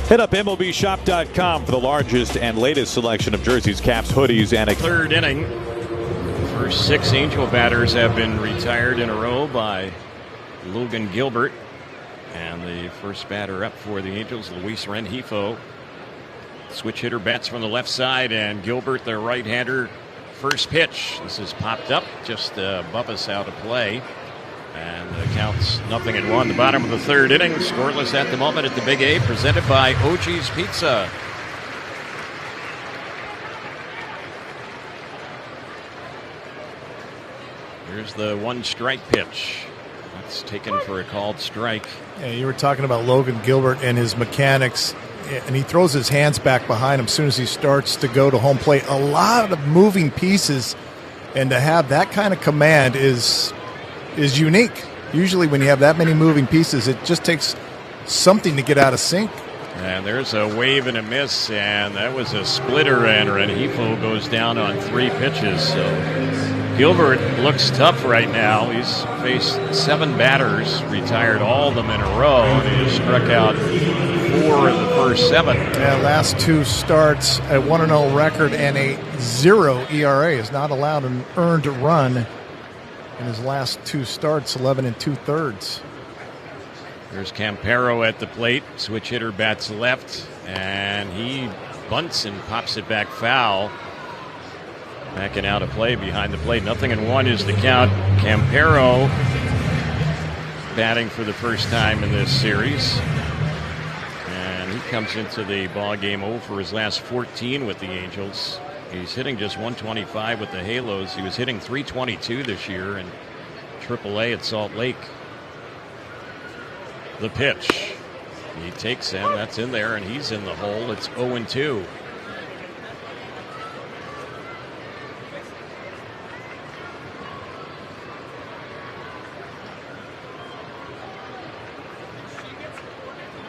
Hit up MLBshop.com for the largest and latest selection of jerseys, caps, hoodies, and a third inning. First 6 Angel batters have been retired in a row by Logan Gilbert. And the first batter up for the Angels, Luis Rengifo. Switch hitter bats from the left side, and Gilbert, the right-hander, first pitch. This is popped up just above us out of play. And the count's 0-1. The bottom of the third inning, scoreless at the moment at the Big A, presented by OG's Pizza. Here's the 1-strike pitch. That's taken for a called strike. Yeah, you were talking about Logan Gilbert and his mechanics, and he throws his hands back behind him as soon as he starts to go to home plate. A lot of moving pieces, and to have that kind of command is unique. Usually when you have that many moving pieces, it just takes something to get out of sync. And there's a wave and a miss, and that was a splitter, and Rengifo goes down on 3 pitches. So Gilbert looks tough right now. He's faced 7 batters, retired all of them in a row, and he has struck out 4 of the first 7. Yeah, last 2 starts, a 1-0 record and a 0 ERA. Has not allowed an earned run in his last 2 starts, 11 2/3. There's Campero at the plate. Switch hitter bats left, and he bunts and pops it back foul. Backing out of play behind the plate. 0-1 is the count. Campero batting for the first time in this series. And he comes into the ball game 0 for his last 14 with the Angels. He's hitting just 125 with the Halos. He was hitting 322 this year in AAA at Salt Lake. The pitch. He takes him. That's in there, and he's in the hole. It's 0-2.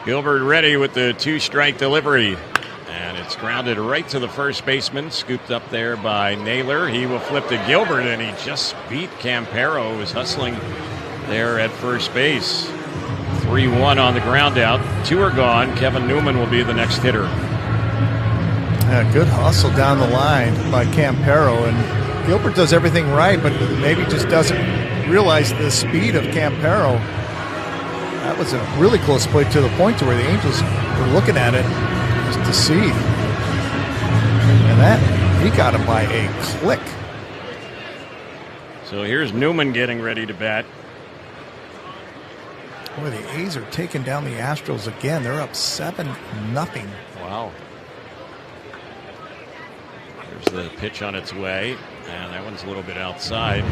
Gilbert ready with the 2-strike delivery. And it's grounded right to the first baseman. Scooped up there by Naylor. He will flip to Gilbert, and he just beat Campero, who was hustling there at first base. 3-1 on the ground out. 2 are gone. Kevin Newman will be the next hitter. Yeah, good hustle down the line by Campero. And Gilbert does everything right, but maybe just doesn't realize the speed of Campero. That was a really close play to the point to where the Angels were looking at it just to see. And that, he got him by a click. So here's Newman getting ready to bat. Boy, the A's are taking down the Astros again. They're up 7-0. Wow. There's the pitch on its way, and that one's a little bit outside.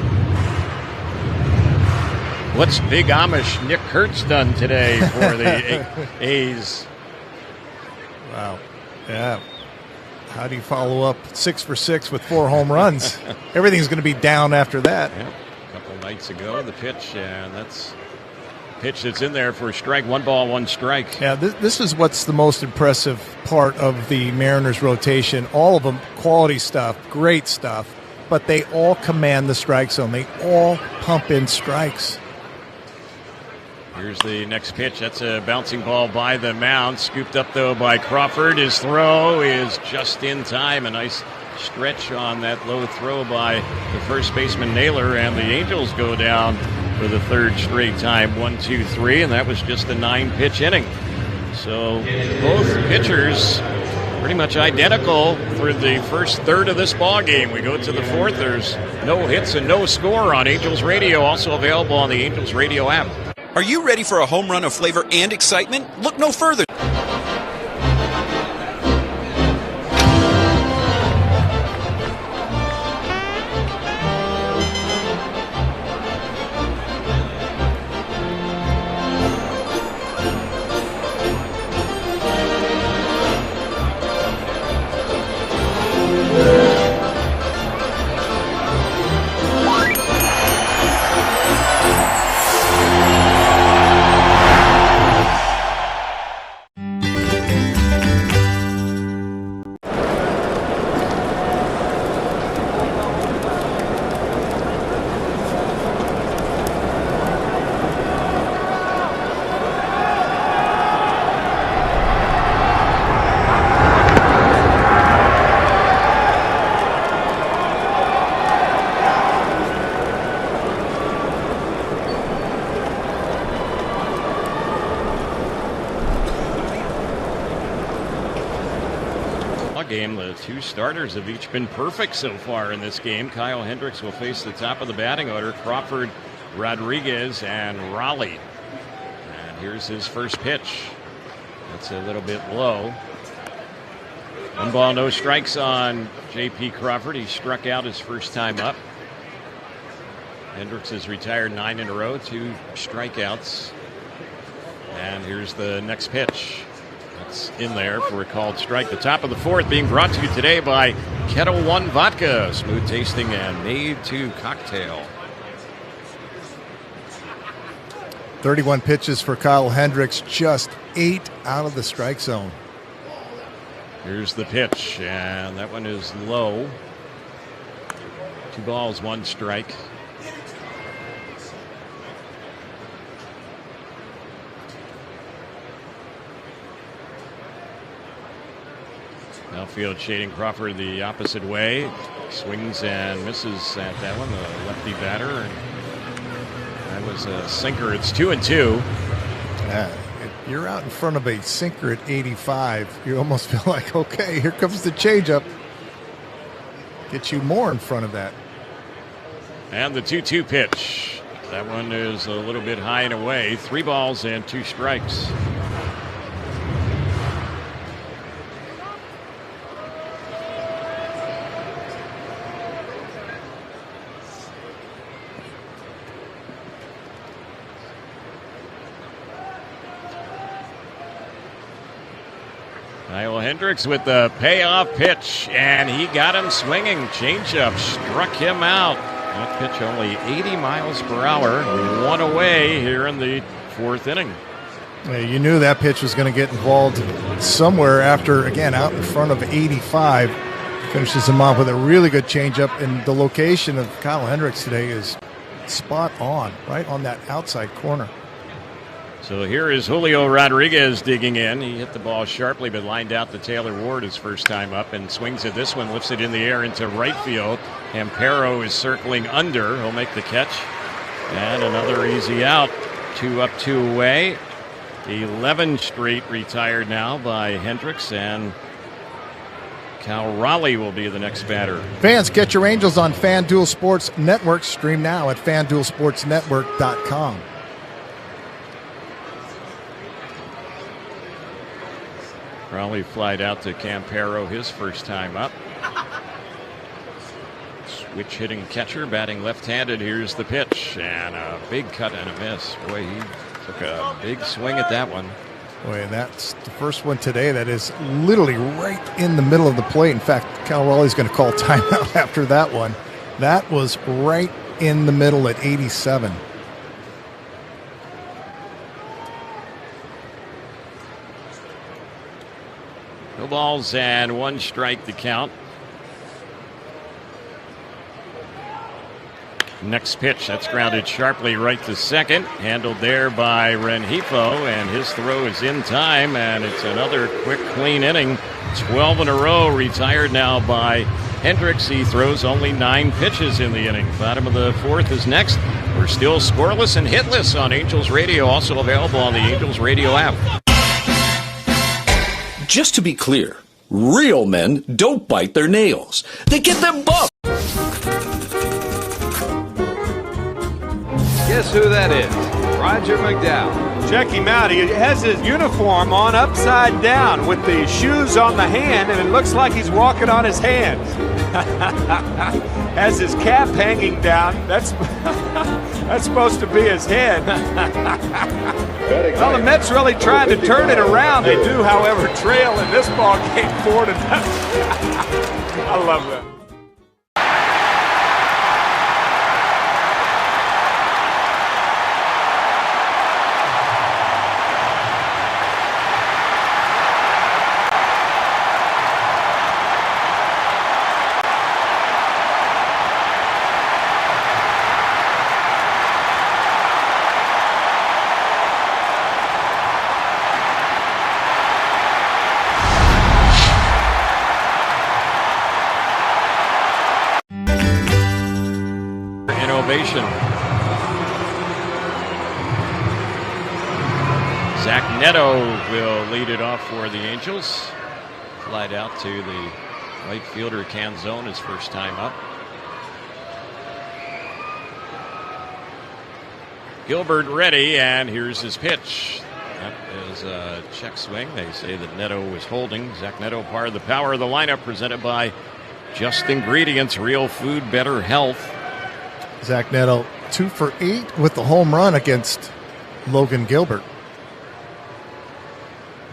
What's Big Amish Nick Kurtz done today for the A's? Wow. Yeah. How do you follow up 6 for 6 with 4 home runs? Everything's going to be down after that. Yep. A couple nights ago, the pitch, and that's pitch that's in there for a strike. 1 ball, 1 strike. Yeah, this is what's the most impressive part of the Mariners rotation. All of them, quality stuff, great stuff, but they all command the strike zone. They all pump in strikes. Here's the next pitch. That's a bouncing ball by the mound. Scooped up, though, by Crawford. His throw is just in time. A nice stretch on that low throw by the first baseman, Naylor. And the Angels go down for the 3rd straight time. 1-2-3, and that was just a 9-pitch inning. So both pitchers pretty much identical through the first third of this ball game. We go to the 4th. There's no hits and no score on Angels Radio. Also available on the Angels Radio app. Are you ready for a home run of flavor and excitement? Look no further. game. The two starters have each been perfect so far in this game. Kyle Hendricks will face the top of the batting order. Crawford, Rodriguez, and Raleigh. And here's his first pitch. That's a little bit low. 1 ball, no strikes on J.P. Crawford. He struck out his first time up. Hendricks has retired 9 in a row, 2 strikeouts. And here's the next pitch. That's in there for a called strike. The top of the 4th being brought to you today by Kettle One Vodka. Smooth tasting and made to cocktail. 31 pitches for Kyle Hendricks, just 8 out of the strike zone. Here's the pitch, and that one is low. 2 balls, 1 strike. Outfield shading Crawford the opposite way. Swings and misses at that one, the lefty batter. And that was a sinker. It's 2-2. If you're out in front of a sinker at 85, you almost feel like, okay, here comes the changeup. Get you more in front of that. And the 2-2 pitch. That one is a little bit high and away. 3 balls and 2 strikes. Kyle Hendricks with the payoff pitch, and he got him swinging. Changeup struck him out. That pitch only 80 miles per hour. 1 away here in the 4th inning. Yeah, you knew that pitch was going to get involved somewhere after, again, out in front of 85. Finishes him off with a really good changeup, and the location of Kyle Hendricks today is spot on, right on that outside corner. So here is Julio Rodriguez digging in. He hit the ball sharply, but lined out to Taylor Ward his first time up and swings at this one, lifts it in the air into right field. Campero is circling under. He'll make the catch. And another easy out. 2 up, 2 away. 11 straight retired now by Hendricks, and Cal Raleigh will be the next batter. Fans, get your Angels on FanDuel Sports Network. Stream now at FanDuelSportsNetwork.com. Raleigh flied out to Campero his first time up. Switch hitting catcher, batting left-handed. Here's the pitch, and a big cut and a miss. Boy, he took a big swing at that one. Boy, and that's the first one today that is literally right in the middle of the plate. In fact, Cal Raleigh's going to call timeout after that one. That was right in the middle at 87. No balls and 1 strike to count. Next pitch, that's grounded sharply right to second. Handled there by Rengifo, and his throw is in time, and it's another quick, clean inning. 12 in a row, retired now by Hendricks. He throws only 9 pitches in the inning. Bottom of the 4th is next. We're still scoreless and hitless on Angels Radio, also available on the Angels Radio app. Just to be clear, real men don't bite their nails. They get them buffed. Guess who that is? Roger McDowell. Check him out. He has his uniform on upside down with the shoes on the hand, and it looks like he's walking on his hands. Has his cap hanging down. That's supposed to be his head. Well, the Mets really trying to turn it around. They do, however, trail in this ball game 4-0. I love that. Zach Neto will lead it off for the Angels. Flied out to the Right fielder Canzone his first time up. Gilbert ready, and here's his pitch. That is a check swing. They say that Neto was holding. Zach Neto, part of the power of the lineup, presented by Just Ingredients, real food, better health. Zach Neto 2 for 8 with the home run against Logan Gilbert.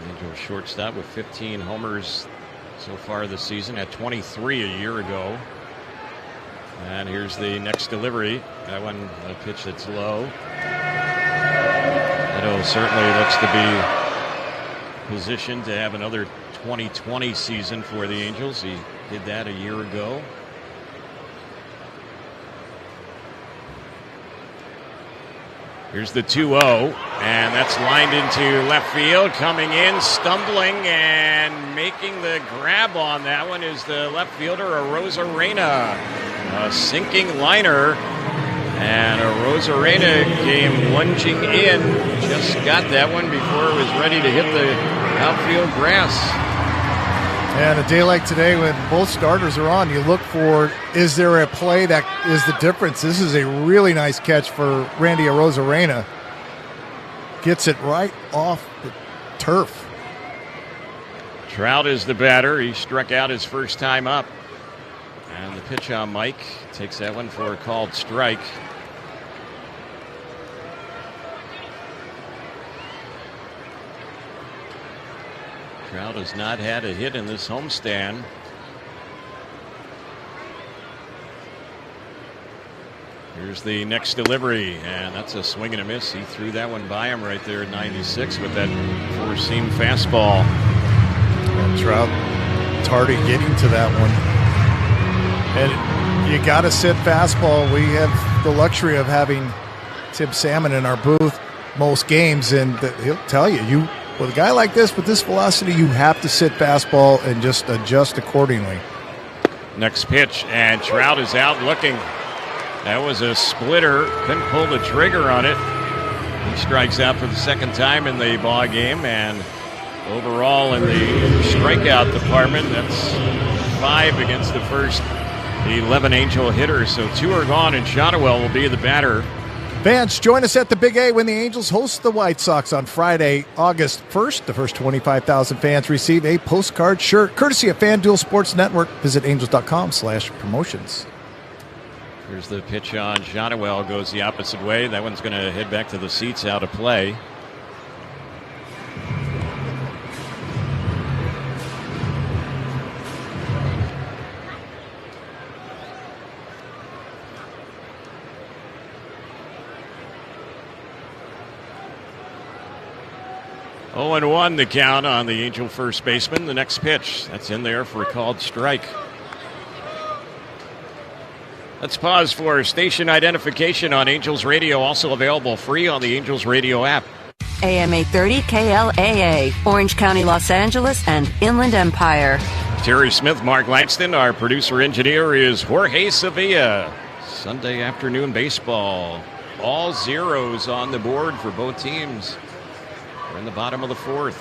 Angels shortstop with 15 homers so far this season, at 23 a year ago. And here's the next delivery. That one, a pitch that's low. Neto certainly looks to be positioned to have another 2020 season for the Angels. He did that a year ago. Here's the 2-0, and that's lined into left field. Coming in, stumbling, and making the grab on that one is the left fielder, Arozarena. A sinking liner, and Arozarena came lunging in. Just got that one before it was ready to hit the outfield grass. And a day like today when both starters are on, you look for, is there a play that is the difference? This is a really nice catch for Randy Arozarena. Gets it right off the turf. Trout is the batter. He struck out his first time up. And the pitch on Mike takes that one for a called strike. Trout has not had a hit in this homestand. Here's the next delivery, and that's a swing and a miss. He threw that one by him right there at 96 with that four-seam fastball. And Trout tardy getting to that one. And you got to sit fastball. We have the luxury of having Tim Salmon in our booth most games, and he'll tell you, with a guy like this, with this velocity, you have to sit fastball and just adjust accordingly. Next pitch, and Trout is out looking. That was a splitter. Couldn't pull the trigger on it. He strikes out for the second time in the ball game, and overall in the strikeout department, that's 5 against the first 11 Angel hitters. So 2 are gone, and Shotwell will be the batter. Fans, join us at the Big A when the Angels host the White Sox on Friday, August 1st. The first 25,000 fans receive a postcard shirt, courtesy of FanDuel Sports Network. Visit angels.com/promotions. Here's the pitch on Shotwell. Goes the opposite way. That one's going to head back to the seats, out of play. Oh, and 1 the count on the Angel first baseman. The next pitch, that's in there for a called strike. Let's pause for station identification on Angels Radio, also available free on the Angels Radio app. AM 830 KLAA, Orange County, Los Angeles, and Inland Empire. Terry Smith, Mark Langston. Our producer-engineer is Jorge Sevilla. Sunday afternoon baseball. All zeros on the board for both teams. We're in the bottom of the 4th.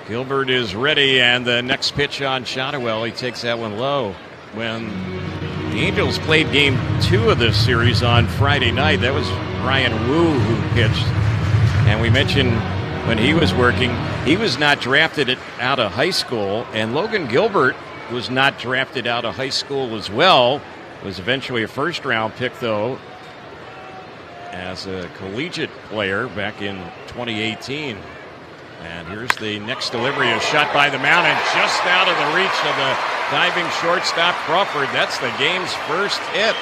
Gilbert is ready, and the next pitch on Shotwell. He takes that one low. When the Angels played game 2 of this series on Friday night, that was Ryan Wu who pitched. And we mentioned when he was working, he was not drafted out of high school, and Logan Gilbert was not drafted out of high school as well. Was eventually a first-round pick, though, as a collegiate player back in 2018. And here's the next delivery, a shot by the mound, and just out of the reach of the diving shortstop Crawford. That's the game's first hit.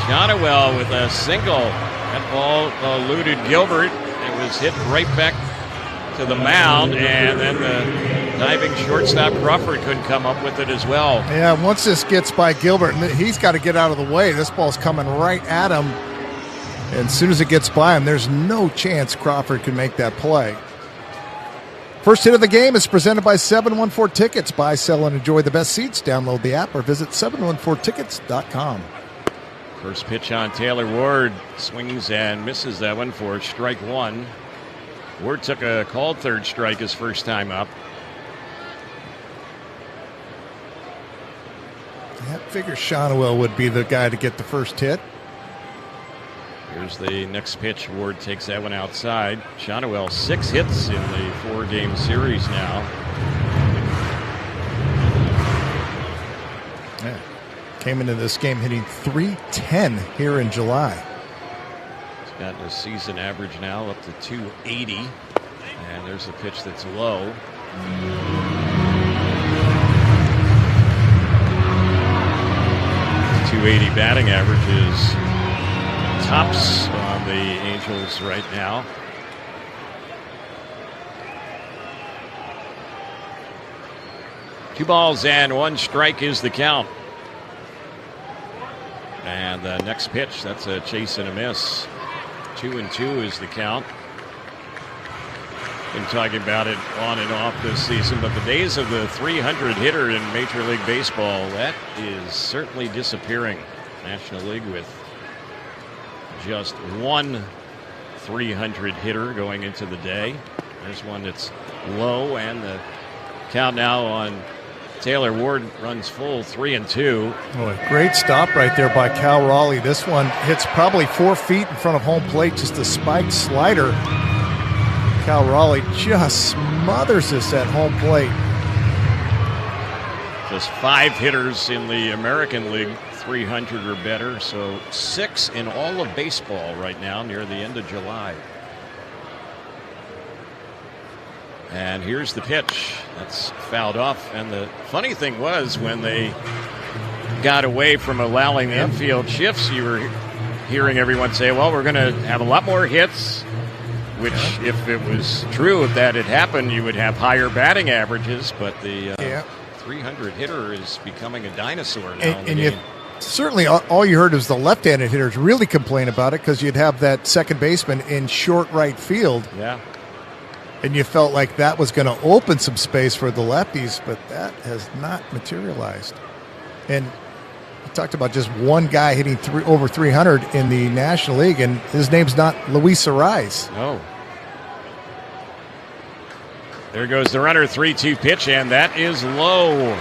Shotwell with a single. That ball eluded Gilbert. It was hit right back to the mound, and then the diving shortstop Crawford couldn't come up with it as well. Yeah, once this gets by Gilbert, he's got to get out of the way. This ball's coming right at him. And as soon as it gets by him, there's no chance Crawford can make that play. First hit of the game is presented by 714 Tickets. Buy, sell, and enjoy the best seats. Download the app or visit 714tickets.com. First pitch on Taylor Ward. Swings and misses that one for strike 1. Ward took a called third strike his first time up. I figure Shonowell would be the guy to get the first hit. Here's the next pitch. Ward takes that one outside. Shonowell 6 hits in the 4-game series now. Yeah. Came into this game hitting .310 here in July. He's gotten a season average now up to .280. And there's a pitch that's low. .280 batting average is tops on the Angels right now. Two balls and 1 strike is the count. And the next pitch, that's a chase and a miss. 2-2 is the count. Been talking about it on and off this season, but the days of the 300 hitter in Major League Baseball, that is certainly disappearing. National League with just 1 300 hitter going into the day. There's one that's low, and the count now on Taylor. Ward runs full, 3-2. Oh, a great stop right there by Cal Raleigh. This one hits probably 4 feet in front of home plate, just a spiked slider. Cal Raleigh just smothers this at home plate. Just 5 hitters in the American League 300 or better, so 6 in all of baseball right now near the end of July. And here's the pitch. That's fouled off. And the funny thing was, when they got away from allowing the infield shifts, you were hearing everyone say, well, we're going to have a lot more hits, which if it was true, if that had happened, you would have higher batting averages. But the 300 hitter is becoming a dinosaur now. And certainly all you heard was the left-handed hitters really complain about it, because you'd have that second baseman in short right field. Yeah. And you felt like that was going to open some space for the lefties, but that has not materialized. And we talked about just one guy hitting over 300 in the National League, and his name's not Luis Arraez. No. There goes the runner, 3-2 pitch, and that is low.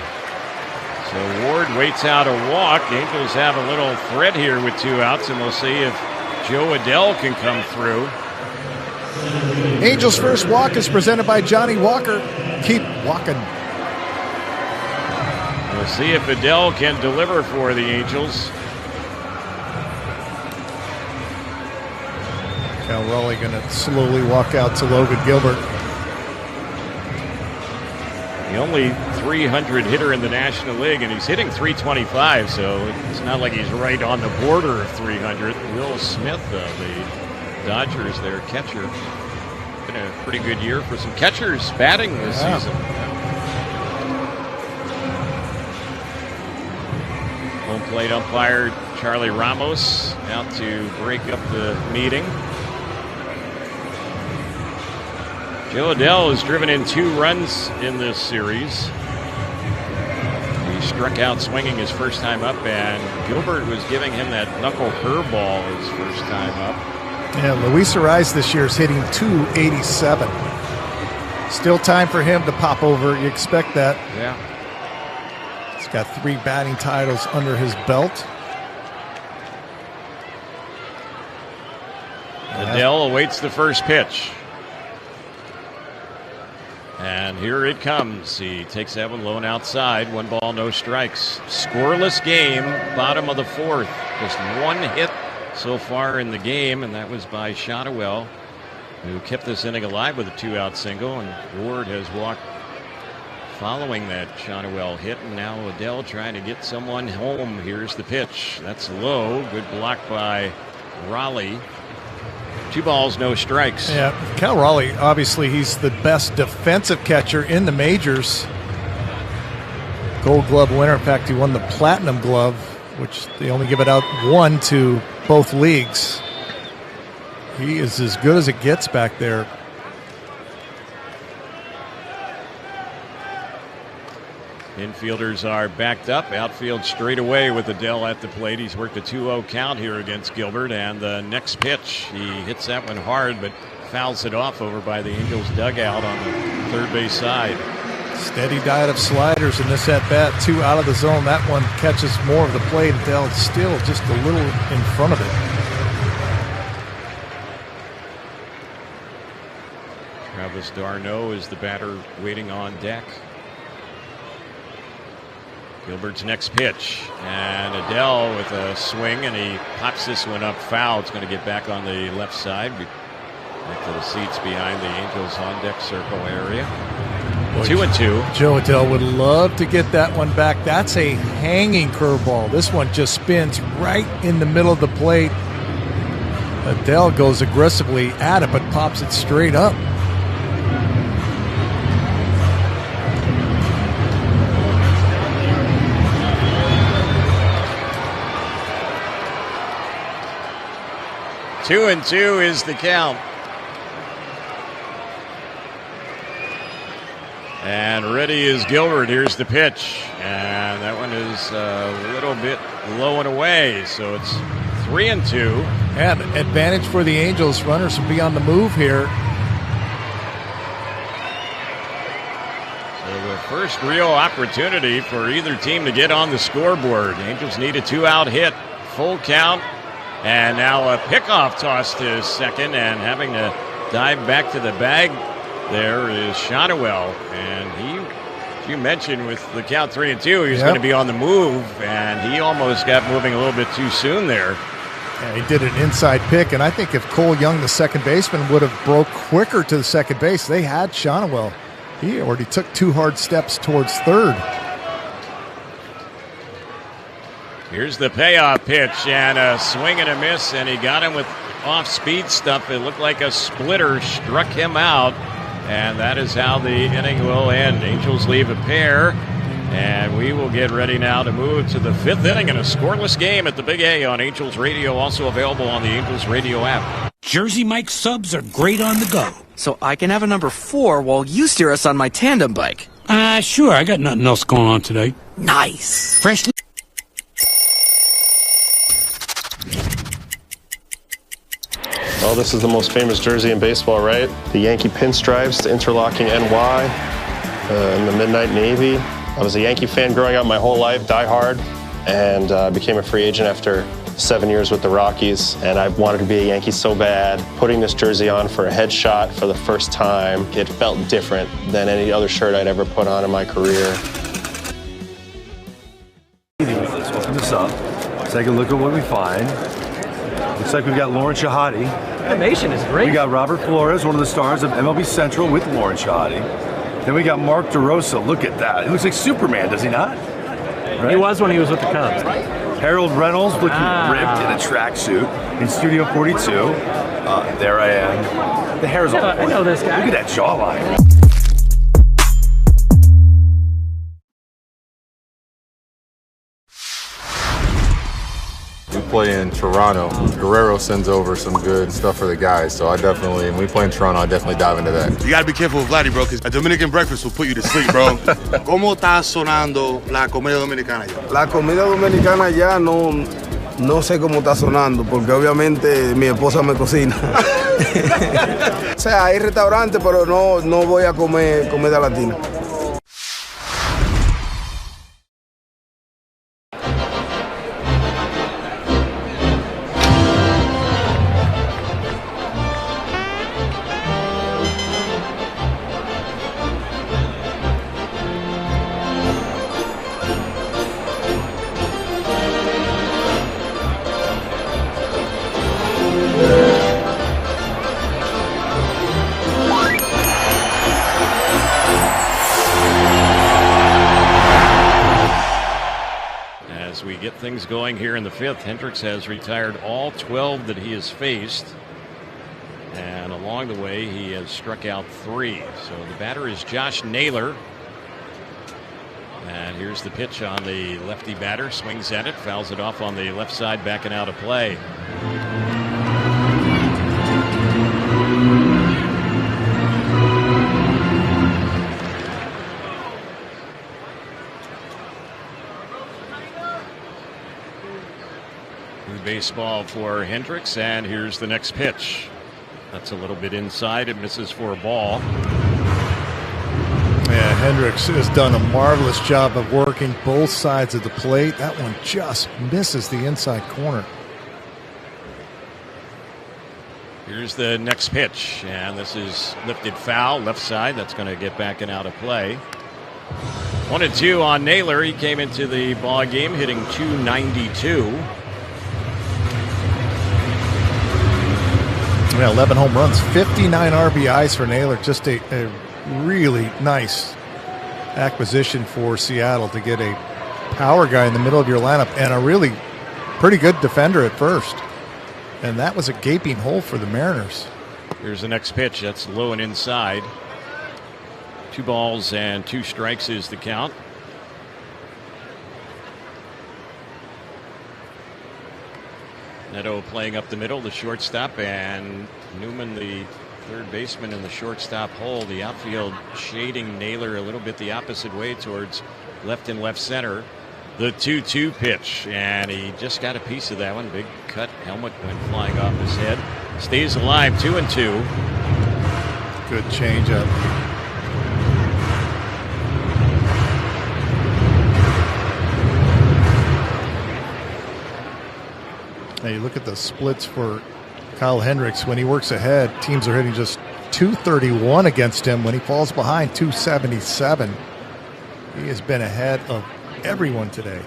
So Ward waits out a walk. Angels have a little threat here with 2 outs, and we'll see if Joe Adell can come through. Angels' first walk is presented by Johnny Walker. Keep walking. We'll see if Adell can deliver for the Angels. Cal Raleigh going to slowly walk out to Logan Gilbert. The only 300 hitter in the National League, and he's hitting 325, so it's not like he's right on the border of 300. Will Smith, the Dodgers, their catcher. Been a pretty good year for some catchers batting this season. Home plate umpire Charlie Ramos out to break up the meeting. Joe Adell has driven in 2 runs in this series. He struck out swinging his first time up, and Gilbert was giving him that knuckle curveball his first time up. Yeah, Luis Arraez this year is hitting .287. Still time for him to pop over. You expect that. Yeah. He's got 3 batting titles under his belt. Adell awaits the first pitch. And here it comes. He takes that one low and outside. 1 ball, no strikes. Scoreless game, bottom of the 4th. Just 1 hit so far in the game, and that was by Shotwell, who kept this inning alive with a 2-out single, and Ward has walked following that Shotwell hit, and now Adell trying to get someone home. Here's the pitch. That's low. Good block by Raleigh. 2 balls, no strikes. Yeah, Cal Raleigh, obviously he's the best defensive catcher in the majors. Gold Glove winner. In fact, he won the Platinum Glove, which they only give it out 1 to both leagues. He is as good as it gets back there. Infielders are backed up. Outfield straight away with Adell at the plate. He's worked a 2-0 count here against Gilbert. And the next pitch, he hits that one hard, but fouls it off over by the Angels dugout on the third base side. Steady diet of sliders in this at-bat. 2 out of the zone. That one catches more of the plate. Adell's still just a little in front of it. Travis d'Arnaud is the batter waiting on deck. Gilbert's next pitch, and Adell with a swing, and he pops this one up foul. It's going to get back on the left side, back to the seats behind the Angels on-deck circle area. 2-2. Joe Adell would love to get that one back. That's a hanging curveball. This one just spins right in the middle of the plate. Adell goes aggressively at it, but pops it straight up. Two and two is the count. And ready is Gilbert. Here's the pitch. And that one is a little bit low and away. So it's 3-2. And advantage for the Angels. Runners will be on the move here. So the first real opportunity for either team to get on the scoreboard. Angels need a 2-out hit. Full count. And now a pickoff toss to second, and having to dive back to the bag there is Shotwell. And he, you mentioned with the count 3-2, he was going to be on the move, and he almost got moving a little bit too soon there. Yeah, he did an inside pick, and I think if Cole Young, the second baseman, would have broke quicker to the second base, they had Shotwell. He already took 2 hard steps towards third. Here's the payoff pitch, and a swing and a miss, and he got him with off-speed stuff. It looked like a splitter struck him out, and that is how the inning will end. Angels leave a pair, and we will get ready now to move to the 5th inning in a scoreless game at the Big A on Angels Radio, also available on the Angels Radio app. Jersey Mike subs are great on the go. So I can have a number 4 while you steer us on my tandem bike. Sure, I got nothing else going on today. Nice. Freshly. Oh, this is the most famous jersey in baseball, right? The Yankee pinstripes, the interlocking NY, and the Midnight Navy. I was a Yankee fan growing up my whole life, diehard, and became a free agent after 7 years with the Rockies, and I wanted to be a Yankee so bad. Putting this jersey on for a headshot for the first time, it felt different than any other shirt I'd ever put on in my career. Let's open this up. Take a look at what we find. Looks like we've got Lauren Shahadi. Animation is great. We got Robert Flores, one of the stars of MLB Central with Lauren Shahadi. Then we got Mark DeRosa. Look at that. He looks like Superman, does he not? Right? He was when he was with the Cubs. Harold Reynolds looking ripped in a tracksuit in Studio 42. There I am. The hair's all I know this guy. Look at that jawline. We play in Toronto. Guerrero sends over some good stuff for the guys, so when we play in Toronto, I definitely dive into that. You gotta be careful with Vladdy, bro, because a Dominican breakfast will put you to sleep, bro. ¿Cómo está sonando la comida dominicana ya? La comida dominicana ya no sé cómo está sonando, porque obviamente mi esposa me cocina. O sea, hay restaurantes, pero no voy a comer comida latina. Things going here in the 5th. Hendricks has retired all 12 that he has faced, and along the way he has struck out 3. So the batter is Josh Naylor, and here's the pitch on the lefty batter. Swings at it, fouls it off on the left side, backing out of play. Baseball for Hendricks, and here's the next pitch. That's a little bit inside. It misses for a ball. Yeah, Hendricks has done a marvelous job of working both sides of the plate. That one just misses the inside corner. Here's the next pitch, and this is lifted foul, left side. That's going to get back and out of play. 1-2 on Naylor. He came into the ball game hitting .292. Yeah, 11 home runs, 59 RBIs for Naylor. Just a really nice acquisition for Seattle to get a power guy in the middle of your lineup and a really pretty good defender at first. And that was a gaping hole for the Mariners. Here's the next pitch. That's low and inside. 2 balls and 2 strikes is the count. Neto playing up the middle, the shortstop, and Newman, the third baseman, in the shortstop hole. The outfield shading Naylor a little bit the opposite way towards left and left center. The 2-2 pitch, and he just got a piece of that one. Big cut, helmet went flying off his head. Stays alive, 2-2. Good changeup. Now you look at the splits for Kyle Hendricks. When he works ahead, teams are hitting just .231 against him. When he falls behind, .277. He has been ahead of everyone today.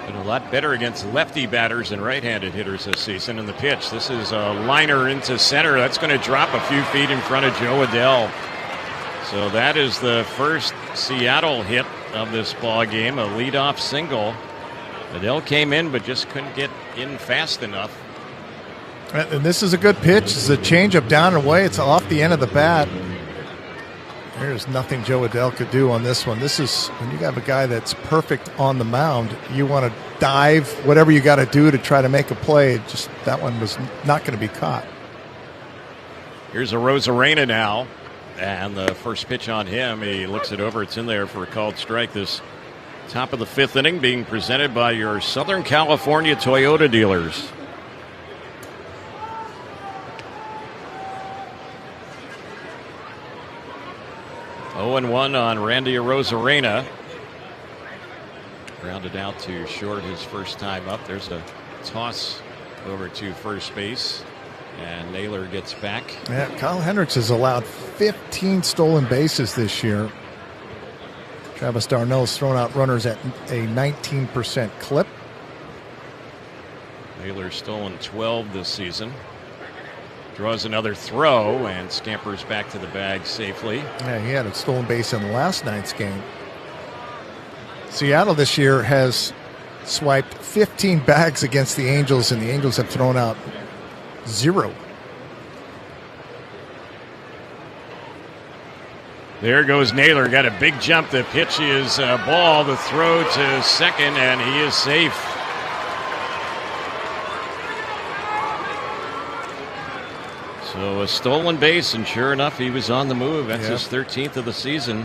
Been a lot better against lefty batters and right-handed hitters this season. In the pitch, this is a liner into center. That's going to drop a few feet in front of Joe Adell. So that is the first Seattle hit of this ball game, a leadoff single. Adell came in, but just couldn't get in fast enough. And this is a good pitch. It's a changeup down and away. It's off the end of the bat. There's nothing Joe Adell could do on this one. This is when you have a guy that's perfect on the mound. You want to dive, whatever you got to do to try to make a play. Just that one was not going to be caught. Here's a Rosarena now, and the first pitch on him. He looks it over. It's in there for a called strike. This top of the 5th inning being presented by your Southern California Toyota dealers. Oh, 0-1 on Randy Arozarena. Grounded out to short his first time up. There's a toss over to first base, and Naylor gets back. Yeah, Kyle Hendricks has allowed 15 stolen bases this year. Travis d'Arnaud's thrown out runners at a 19% clip. Naylor's stolen 12 this season. Draws another throw and scampers back to the bag safely. Yeah, he had a stolen base in last night's game. Seattle this year has swiped 15 bags against the Angels, and the Angels have thrown out 0. There goes Naylor. Got a big jump. The pitch is a ball. The throw to second, and he is safe. So a stolen base, and sure enough, he was on the move. That's his 13th of the season.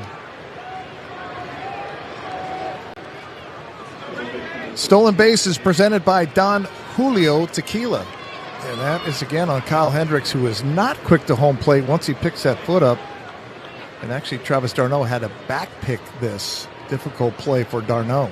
Stolen base is presented by Don Julio Tequila. And that is again on Kyle Hendricks, who is not quick to home plate once he picks that foot up. And actually, Travis d'Arnaud had to back pick this difficult play for d'Arnaud.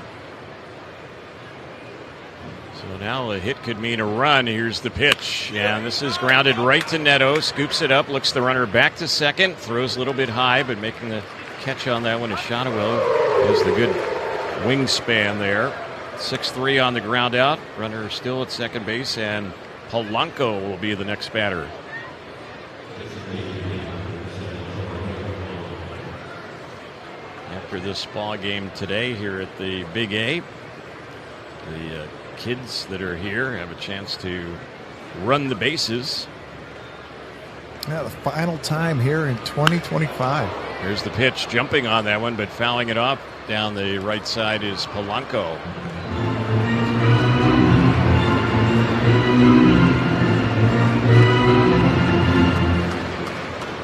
So now a hit could mean a run. Here's the pitch. And this is grounded right to Neto. Scoops it up, looks the runner back to second. Throws a little bit high, but making the catch on that one is Shotwell. Has the good wingspan there. 6-3 on the ground out. Runner still at second base, and Polanco will be the next batter. After this ball game today here at the Big A, the kids that are here have a chance to run the bases. Yeah, the final time here in 2025. Here's the pitch, jumping on that one, but fouling it off down the right side is Polanco.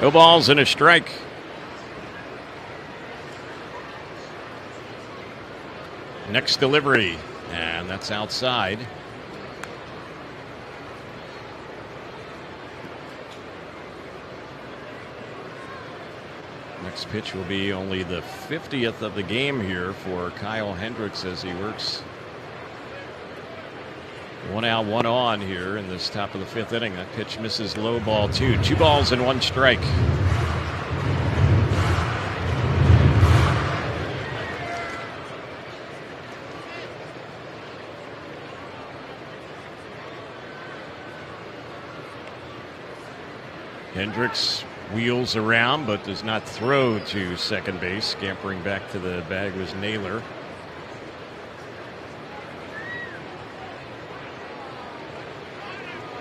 No balls and a strike. Next delivery, and that's outside. Next pitch will be only the 50th of the game here for Kyle Hendricks as he works 1 out, 1 on here in this top of the 5th inning. That pitch misses low, ball 2. 2 balls and 1 strike. Hendricks wheels around but does not throw to second base. Scampering back to the bag was Naylor.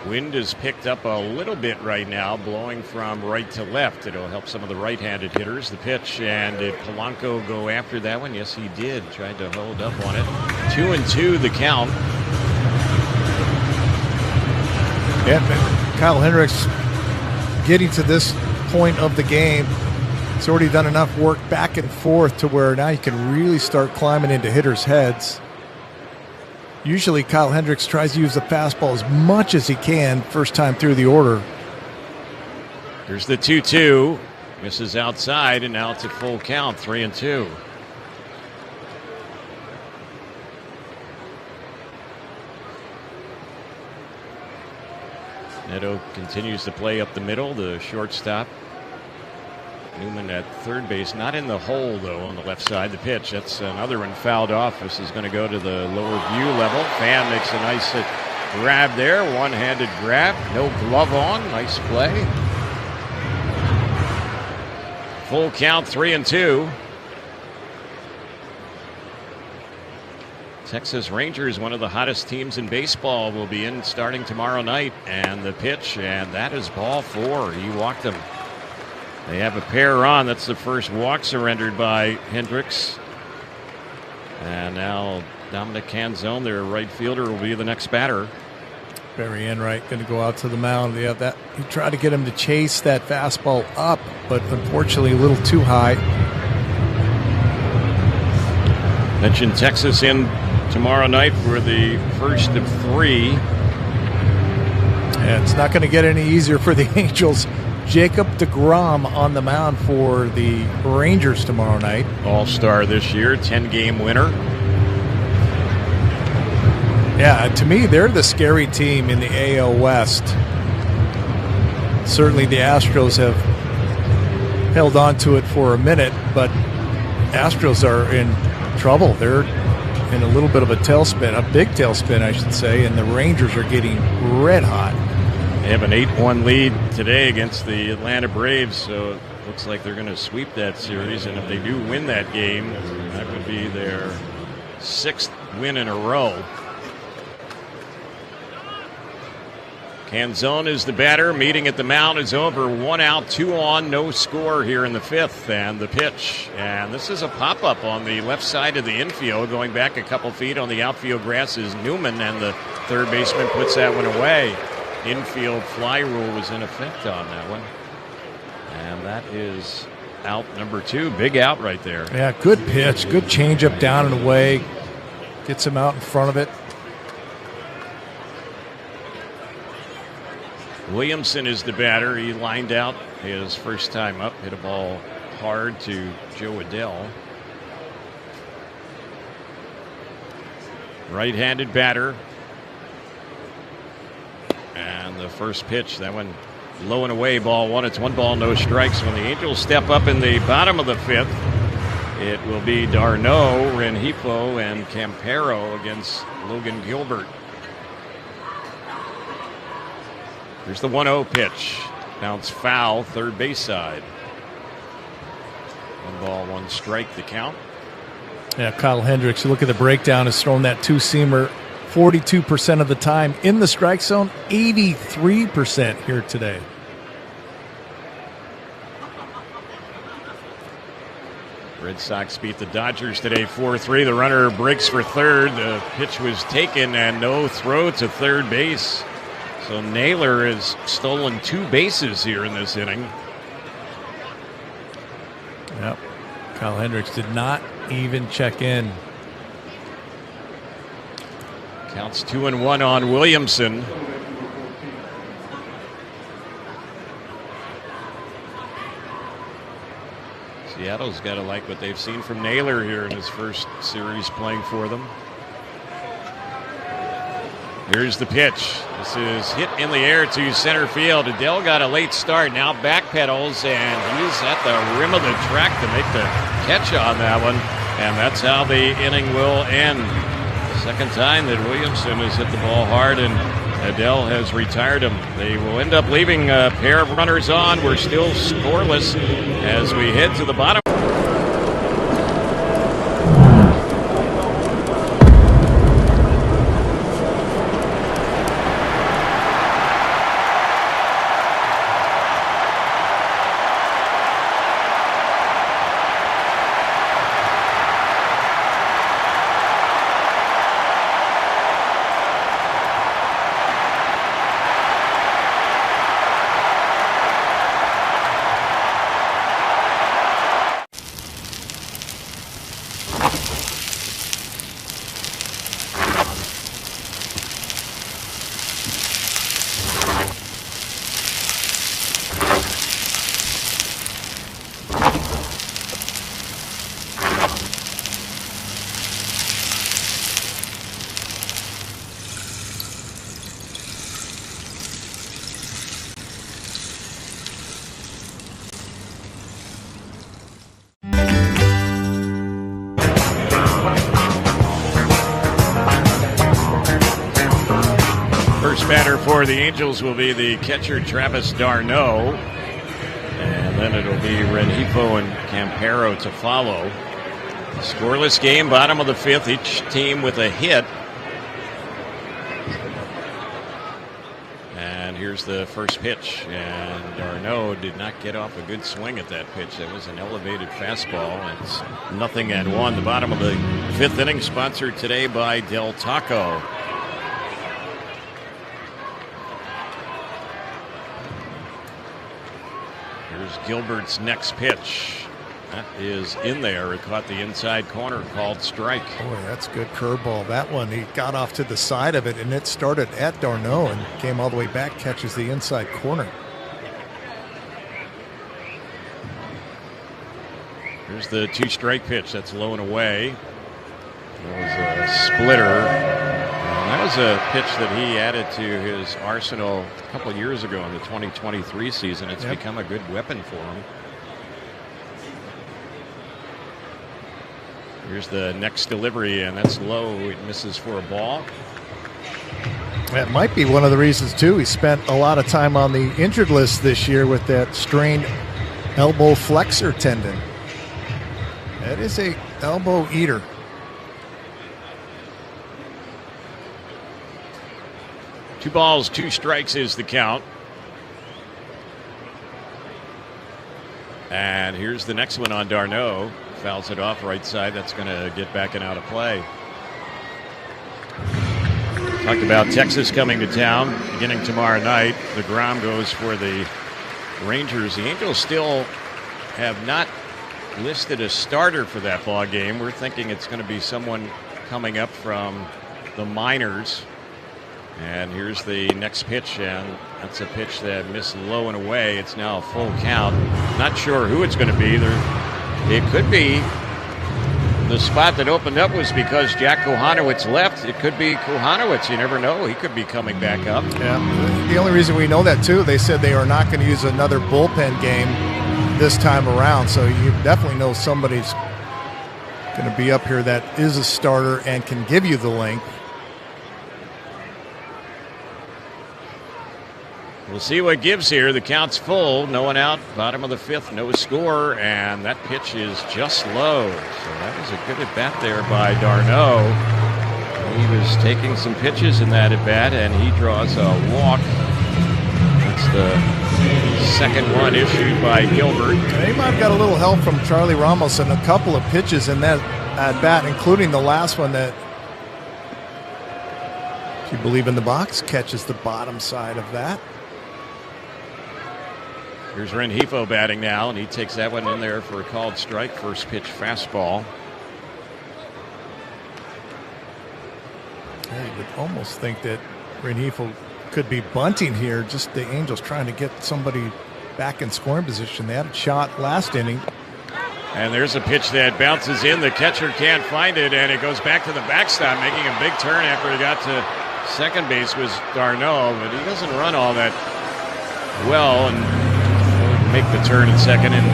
Wind is picked up a little bit right now, blowing from right to left. It'll help some of the right-handed hitters. The pitch, and did Polanco go after that one? Yes, he did. Tried to hold up on it. 2-2 the count. Yeah, Kyle Hendricks getting to this point of the game. He's already done enough work back and forth to where now you can really start climbing into hitters' heads. Usually Kyle Hendricks tries to use the fastball as much as he can first time through the order. Here's the 2-2. Misses outside, and now it's a full count, 3-2. Neto continues to play up the middle, the shortstop. Newman at third base, not in the hole though on the left side. The pitch, that's another one fouled off. This is going to go to the lower view level. Fan makes a nice grab there, one-handed grab, no glove on, nice play. Full count, 3-2. Texas Rangers, one of the hottest teams in baseball, will be in starting tomorrow night. And the pitch, and that is ball 4. He walked him. They have a pair on. That's the first walk surrendered by Hendricks. And now Dominic Canzone, their right fielder, will be the next batter. Barry Enright going to go out to the mound. Yeah, that he tried to get him to chase that fastball up, but unfortunately a little too high. Mentioned Texas in tomorrow night for the first of 3. Yeah, it's not going to get any easier for the Angels. Jacob deGrom on the mound for the Rangers tomorrow night. All-star this year, 10-game winner. Yeah, to me, they're the scary team in the AL West. Certainly the Astros have held on to it for a minute, but Astros are in trouble. They're in a little bit of a tailspin, a big tailspin, I should say, and the Rangers are getting red hot. They have an 8-1 lead today against the Atlanta Braves, so it looks like they're going to sweep that series. And if they do win that game, that would be their 6th win in a row. Canzone is the batter. Meeting at the mound is over. 1 out, 2 on, no score here in the 5th. And the pitch. And this is a pop-up on the left side of the infield. Going back a couple feet on the outfield grass is Newman, and the third baseman puts that one away. Infield fly rule was in effect on that one. And that is out number 2. Big out right there. Yeah, good pitch. Good changeup down and away. Gets him out in front of it. Williamson is the batter. He lined out his first time up. Hit a ball hard to Joe Adell. Right-handed batter. And the first pitch, that one low and away, ball 1. It's 1 ball, no strikes. When the Angels step up in the bottom of the 5th, it will be d'Arnaud, Rengifo, and Campero against Logan Gilbert. Here's the 1-0 pitch. Bounce foul, third base side. 1 ball, 1 strike, the count. Yeah, Kyle Hendricks, you look at the breakdown, has thrown that 2-seamer 42% of the time in the strike zone, 83% here today. Red Sox beat the Dodgers today 4-3. The runner breaks for third. The pitch was taken and no throw to third base. So Naylor has stolen 2 bases here in this inning. Yep. Kyle Hendricks did not even check in. Counts 2-1 on Williamson. Seattle's got to like what they've seen from Naylor here in his first series playing for them. Here's the pitch. This is hit in the air to center field. Adele got a late start. Now backpedals, and he's at the rim of the track to make the catch on that one. And that's how the inning will end. Second time that Williamson has hit the ball hard, and Adele has retired him. They will end up leaving a pair of runners on. We're still scoreless as we head to the bottom. First batter for the Angels will be the catcher Travis d'Arnaud, and then it'll be Rengifo and Campero to follow. Scoreless game, bottom of the fifth, each team with a hit. And here's the first pitch, and d'Arnaud did not get off a good swing at that pitch. That was an elevated fastball. It's 0-1. The bottom of the fifth inning, sponsored today by Del Taco. Here's Gilbert's next pitch. That is in there. It caught the inside corner, called strike. Boy, that's good curveball. That one, he got off to the side of it, and it started at d'Arnaud and came all the way back, catches the inside corner. Here's the two-strike pitch. That's low and away. That was a splitter. That was a pitch that he added to his arsenal a couple of years ago in the 2023 season. It's become a good weapon for him. Here's the next delivery, and that's low. It misses for a ball. That might be one of the reasons, too. He spent a lot of time on the injured list this year with that strained elbow flexor tendon. That is a elbow eater. 2 balls, 2 strikes is the count. And here's the next one on d'Arnaud. Fouls it off right side. That's going to get back and out of play. Talked about Texas coming to town beginning tomorrow night. The Grom goes for the Rangers. The Angels still have not listed a starter for that ball game. We're thinking it's going to be someone coming up from the minors. And here's the next pitch, and that's a pitch that missed low and away. It's now a full count. Not sure who it's going to be. It could be the spot that opened up was because Jack Kohanowitz left. It could be Kohanowitz. You never know. He could be coming back up. Yeah. The only reason we know that, too, they said they are not going to use another bullpen game this time around. So you definitely know somebody's going to be up here that is a starter and can give you the length. We'll see what gives here. The count's full. No one out. Bottom of the fifth. No score. And that pitch is just low. So that was a good at-bat there by d'Arnaud. He was taking some pitches in that at-bat, and he draws a walk. That's the second one issued by Gilbert. They might have got a little help from Charlie Ramos and a couple of pitches in that at-bat, including the last one that, if you believe in the box, catches the bottom side of that. Here's Rengifo batting now, and he takes that one in there for a called strike. First pitch fastball. You would almost think that Rengifo could be bunting here. Just the Angels trying to get somebody back in scoring position. They had a shot last inning. And there's a pitch that bounces in. The catcher can't find it, and it goes back to the backstop, making a big turn after he got to second base was d'Arnaud, but he doesn't run all that well and make the turn at second and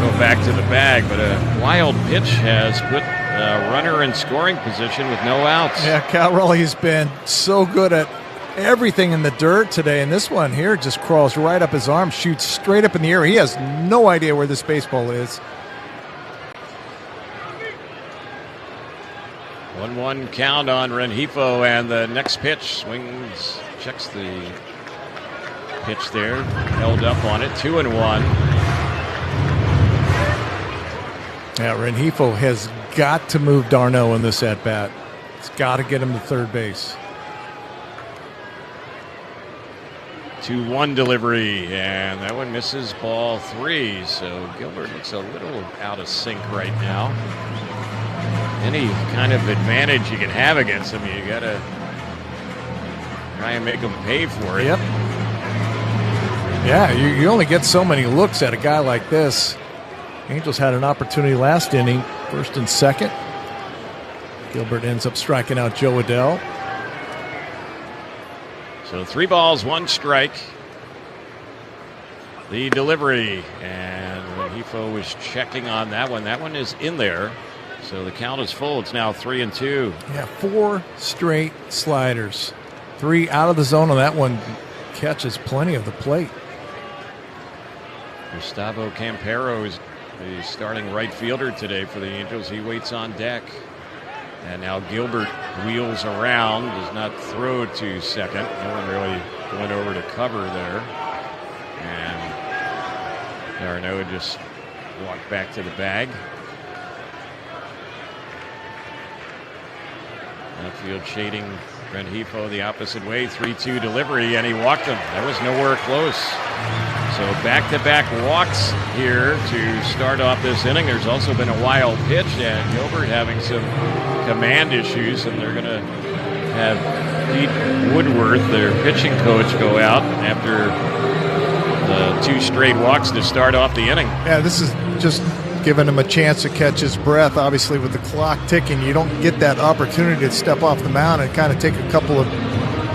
go back to the bag. But a wild pitch has put a runner in scoring position with no outs. Yeah, Cal Raleigh's been so good at everything in the dirt today, and this one here just crawls right up his arm, shoots straight up in the air. He has no idea where this baseball is. 1-1 count on Rengifo, and the next pitch swings, checks the pitch there, held up on it, 2-1. Yeah, Rengifo has got to move d'Arnaud in this at-bat. It's got to get him to third base. 2-1 delivery, and that one misses ball 3, so Gilbert looks a little out of sync right now. Any kind of advantage you can have against him, you got to try and make him pay for it. Yep. Yeah, you only get so many looks at a guy like this. Angels had an opportunity last inning, first and second. Gilbert ends up striking out Joe Adell. So 3 balls, 1 strike. The delivery, and Rengifo was checking on that one. That one is in there. So the count is full. It's now 3-2. Yeah, 4 straight sliders. 3 out of the zone on that one. Catches plenty of the plate. Gustavo Campero is the starting right fielder today for the Angels. He waits on deck. And now Gilbert wheels around, does not throw to second. No one really went over to cover there. And d'Arnaud just walked back to the bag. Outfield shading Rengifo the opposite way, 3-2 delivery, and he walked him. That was nowhere close. So back-to-back walks here to start off this inning. There's also been a wild pitch, and Gilbert having some command issues, and they're going to have Pete Woodworth, their pitching coach, go out after the 2 straight walks to start off the inning. Yeah, this is just giving him a chance to catch his breath. Obviously, with the clock ticking, you don't get that opportunity to step off the mound and kind of take a couple of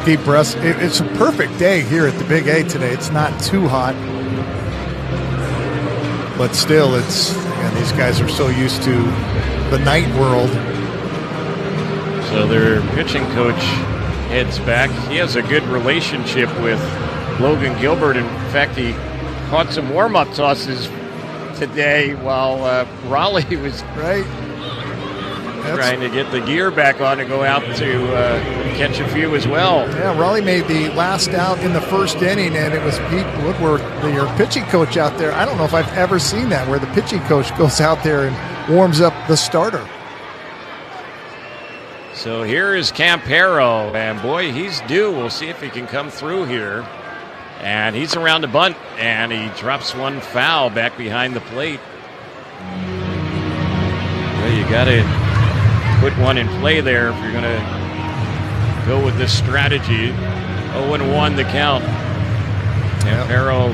deep breaths. It's a perfect day here at the Big A today. It's not too hot, but still, these guys are so used to the night world. So their pitching coach heads back. He has a good relationship with Logan Gilbert. In fact, he caught some warm-up tosses today while Raleigh was trying to get the gear back on to go out to catch a few as well. Yeah, Raleigh made the last out in the first inning, and it was Pete Woodworth, your pitching coach, out there. I don't know if I've ever seen that, where the pitching coach goes out there and warms up the starter. So here is Campero, and boy, he's due. We'll see if he can come through here. And he's around the bunt, and he drops one foul back behind the plate. Well, you got to put one in play there if you're going to go with this strategy. 0-1 the count. Campero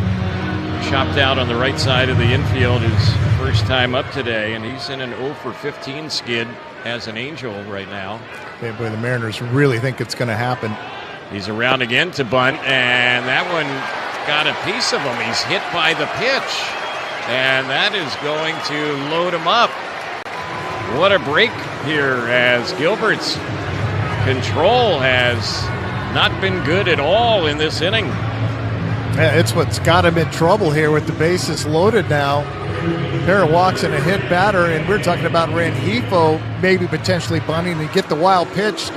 chopped out on the right side of the infield his first time up today, and he's in an 0-for-15 skid as an Angel right now. Okay, boy, the Mariners really think it's going to happen. He's around again to bunt, and that one got a piece of him. He's hit by the pitch, and that is going to load him up. What a break here, as Gilbert's control has not been good at all in this inning. Yeah, it's what's got him in trouble here with the bases loaded now. Pair of walks and a hit batter, and we're talking about Rengifo maybe potentially bunting and get the wild pitch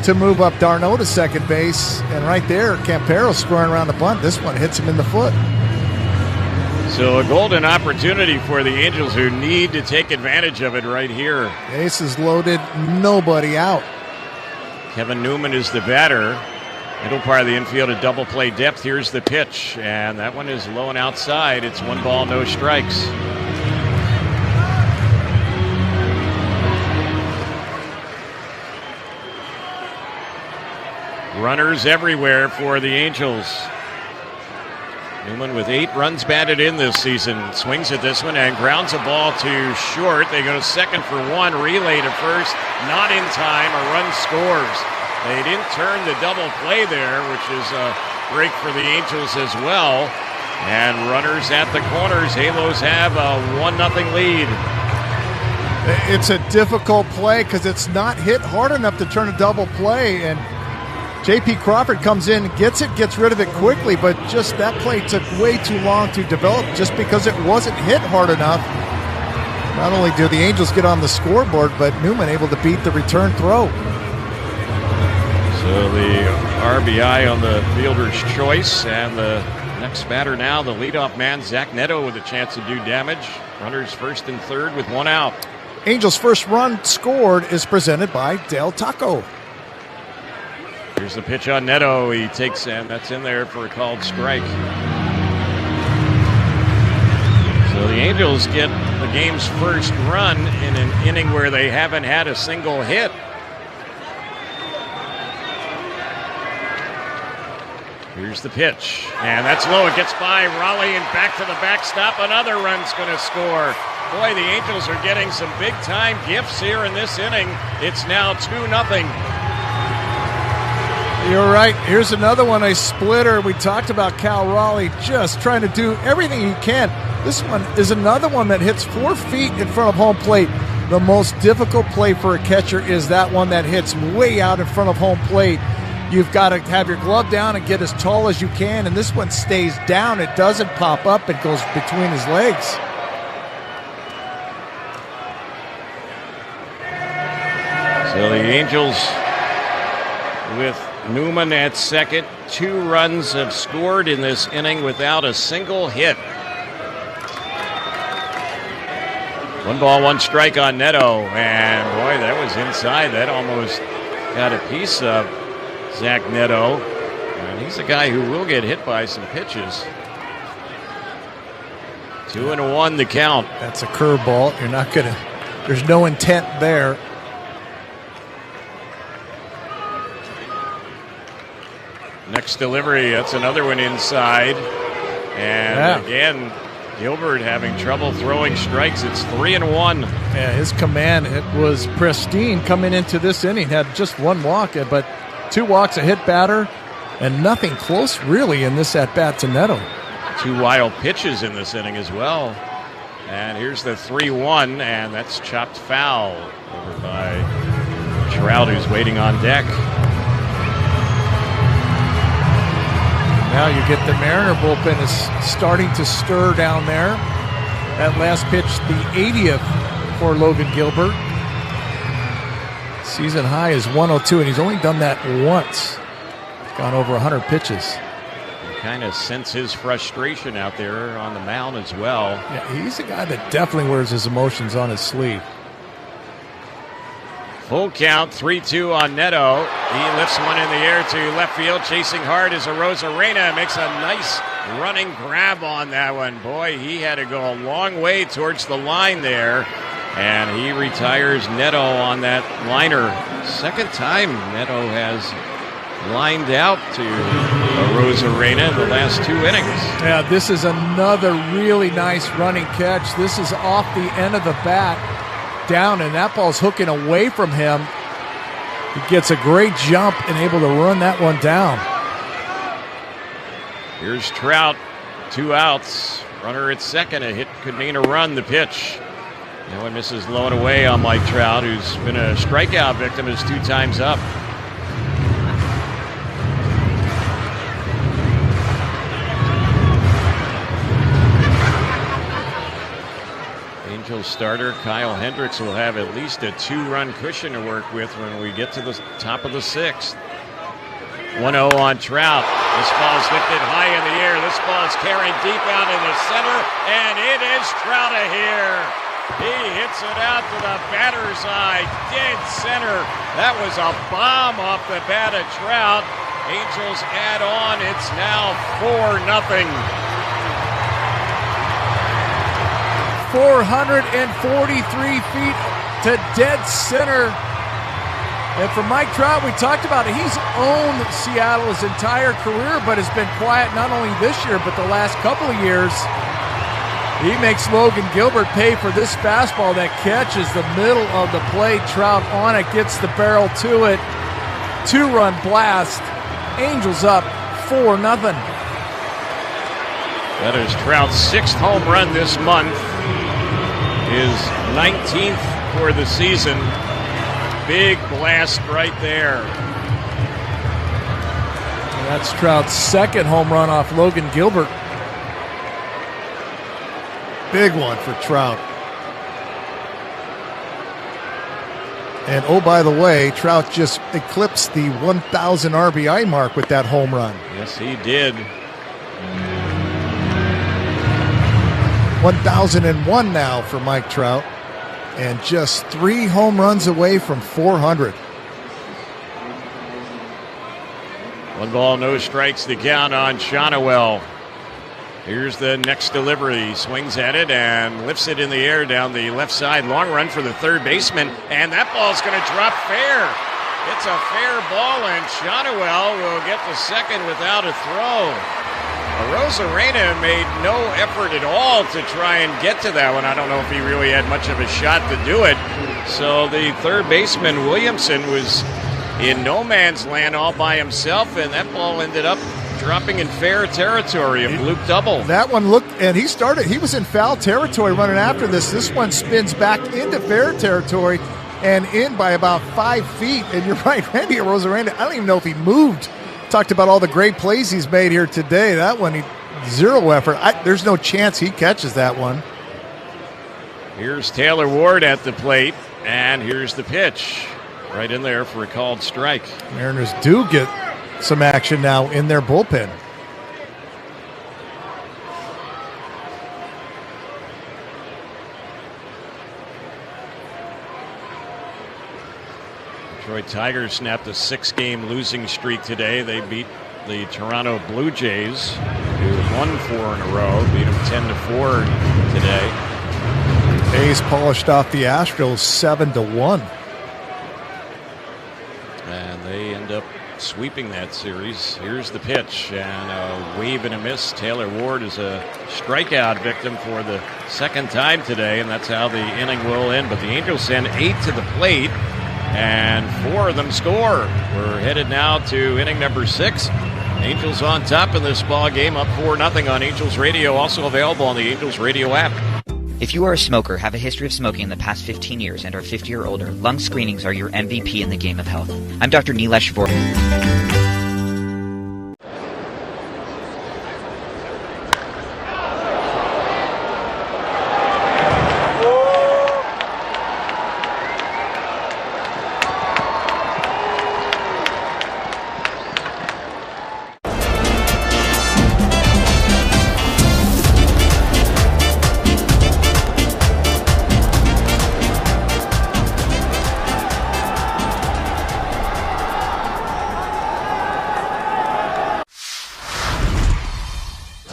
to move up d'Arnaud to second base, and right there, Campero scoring around the bunt. This one hits him in the foot. So a golden opportunity for the Angels, who need to take advantage of it right here. Bases loaded, nobody out. Kevin Newman is the batter. Middle part of the infield, a double play depth. Here's the pitch, and that one is low and outside. It's 1 ball, no strikes. Runners everywhere for the Angels. Newman with 8 runs batted in this season. Swings at this one and grounds a ball to short. They go to second for 1. Relay to first. Not in time. A run scores. They didn't turn the double play there, which is a break for the Angels as well. And runners at the corners. Halos have a 1-0 lead. It's a difficult play because it's not hit hard enough to turn a double play. And J.P. Crawford comes in, gets it, gets rid of it quickly, but just that play took way too long to develop just because it wasn't hit hard enough. Not only do the Angels get on the scoreboard, but Newman able to beat the return throw. So the RBI on the fielder's choice, and the next batter now, the leadoff man, Zach Neto, with a chance to do damage. Runners first and third with 1 out. Angels' first run scored is presented by Del Taco. Here's the pitch on Neto. He takes, and that's in there for a called strike. So the Angels get the game's first run in an inning where they haven't had a single hit. Here's the pitch, and that's low. It gets by Raleigh and back to the backstop. Another run's going to score. Boy, the Angels are getting some big-time gifts here in this inning. It's now 2-0. You're right. Here's another one, a splitter. We talked about Cal Raleigh just trying to do everything he can. This one is another one that hits 4 feet in front of home plate. The most difficult play for a catcher is that one that hits way out in front of home plate. You've got to have your glove down and get as tall as you can, and this one stays down. It doesn't pop up. It goes between his legs. So the Angels with Newman at second. 2 runs have scored in this inning without a single hit. 1 ball, 1 strike on Neto. And boy, that was inside. That almost got a piece of Zach Neto. And he's a guy who will get hit by some pitches. 2-1 the count. That's a curveball. You're not going to, there's no intent there. Next delivery, that's another one inside. And again, Gilbert having trouble throwing strikes. It's 3-1. Yeah, his command, it was pristine coming into this inning. Had just 1 walk, but 2 walks, a hit batter, and nothing close really in this at-bat to Neto. 2 wild pitches in this inning as well. And here's the 3-1, and that's chopped foul over by Trout, who's waiting on deck. Now you get the Mariner bullpen is starting to stir down there. That last pitch, the 80th for Logan Gilbert. Season high is 102, and he's only done that once. Gone over 100 pitches. You kind of sense his frustration out there on the mound as well. Yeah, he's a guy that definitely wears his emotions on his sleeve. Full count, 3-2 on Neto. He lifts one in the air to left field. Chasing hard is Arozarena. Makes a nice running grab on that one. Boy, he had to go a long way towards the line there. And he retires Neto on that liner. Second time Neto has lined out to Arozarena in the last 2 innings. Yeah, this is another really nice running catch. This is off the end of the bat. Down, and that ball's hooking away from him. He gets a great jump and able to run that one down. Here's Trout, 2 outs. Runner at second. A hit could mean a run. The pitch. That one misses low and away on Mike Trout, who's been a strikeout victim, is 2 times up. Angels starter Kyle Hendricks will have at least a 2-run cushion to work with when we get to the top of the 6th. 1-0 on Trout. This ball's lifted high in the air. This ball's carried deep out in the center, and it is Trout here. He hits it out to the batter's eye, dead center. That was a bomb off the bat of Trout. Angels add on. It's now 4-0. 443 feet to dead center. And for Mike Trout, we talked about it. He's owned Seattle his entire career, but has been quiet not only this year, but the last couple of years. He makes Logan Gilbert pay for this fastball that catches the middle of the plate. Trout on it, gets the barrel to it. 2-run blast. Angels up 4-0. That is Trout's 6th home run this month. His 19th for the season. Big blast right there. And that's Trout's 2nd home run off Logan Gilbert. Big one for Trout. And oh, by the way, Trout just eclipsed the 1,000 RBI mark with that home run. Yes, he did. 1,001 now for Mike Trout. And just 3 home runs away from 400. 1 ball, no strikes to count on Shonowell. Here's the next delivery. He swings at it and lifts it in the air down the left side. Long run for the third baseman. And that ball's going to drop fair. It's a fair ball, and Shonowell will get the second without a throw. Rosarena made no effort at all to try and get to that one. I don't know if he really had much of a shot to do it. So the third baseman, Williamson, was in no man's land all by himself, and that ball ended up dropping in fair territory, a bloop double. That one looked, and he was in foul territory running after this. This one spins back into fair territory and in by about 5 feet. And you're right, Randy Rosarena, I don't even know if he moved. Talked about all the great plays he's made here today. That one, zero effort. There's no chance he catches that one. Here's Taylor Ward at the plate, and here's the pitch. Right in there for a called strike. Mariners do get some action now in their bullpen. Detroit Tigers snapped a 6-game losing streak today. They beat the Toronto Blue Jays, who won 4 in a row, beat them 10-4 today. A's polished off the Astros 7-1. And they end up sweeping that series. Here's the pitch, and a wave and a miss. Taylor Ward is a strikeout victim for the 2nd time today, and that's how the inning will end. But the Angels send 8 to the plate, and 4 of them score. We're headed now to inning number 6. Angels on top in this ball game, up 4-0 on Angels Radio, also available on the Angels Radio app. If you are a smoker, have a history of smoking in the past 15 years, and are 50 or older, lung screenings are your MVP in the game of health. I'm Dr. Nilesh Vor.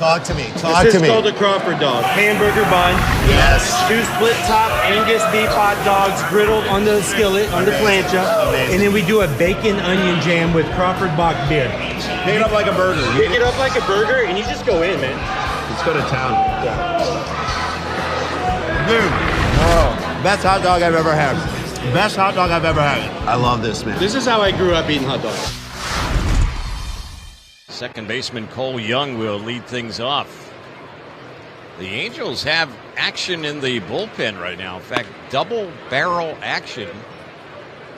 Talk to me. This is called a Crawford dog. Hamburger bun. Yes. 2 split top Angus beef hot dogs griddled on the skillet, on the plancha. Amazing. And then we do a bacon onion jam with Crawford Bock beer. Pick it up like a burger. Pick it up like a burger and you just go in, man. Let's go to town. Dude. Oh, best hot dog I've ever had. Best hot dog I've ever had. I love this, man. This is how I grew up eating hot dogs. Second baseman Cole Young will lead things off. The Angels have action in the bullpen right now. In fact, double barrel action.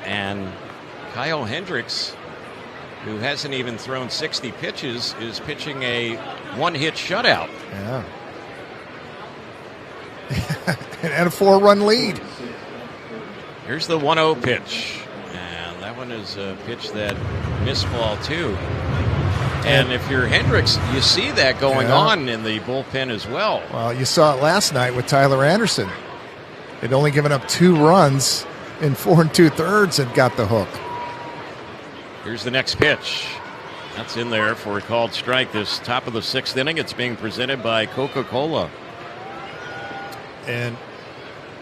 And Kyle Hendricks, who hasn't even thrown 60 pitches, is pitching a 1-hit shutout. Yeah. And a 4-run lead. Here's the 1-0 pitch. And that one is a pitch that missed ball too. And if you're Hendricks, you see that going on in the bullpen as well. Well, you saw it last night with Tyler Anderson. They'd only given up 2 runs in 4 2/3 and got the hook. Here's the next pitch. That's in there for a called strike. This top of the 6th inning. It's being presented by Coca-Cola. And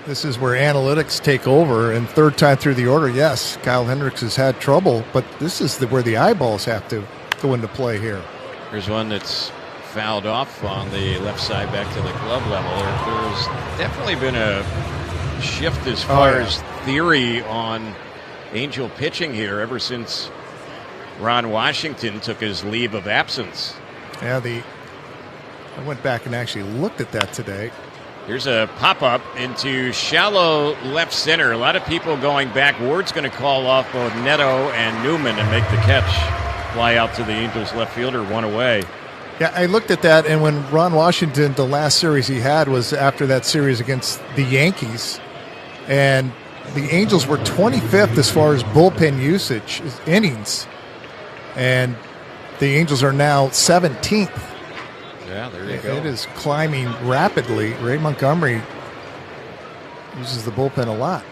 this is where analytics take over, and third time through the order, yes, Kyle Hendricks has had trouble, but this is where the eyeballs have to go into play here. Here's one that's fouled off on the left side back to the glove level. There's definitely been a shift as far as theory on Angel pitching here ever since Ron Washington took his leave of absence. Yeah, I went back and actually looked at that today. Here's a pop-up into shallow left center. A lot of people going back. Ward's going to call off both Neto and Newman and make the catch. Fly out to the Angels left fielder, one away. Yeah, I looked at that, and when Ron Washington, the last series he had was after that series against the Yankees, and the Angels were 25th as far as bullpen usage, innings, and the Angels are now 17th. Yeah, there you go. It is climbing rapidly. Ray Montgomery uses the bullpen a lot.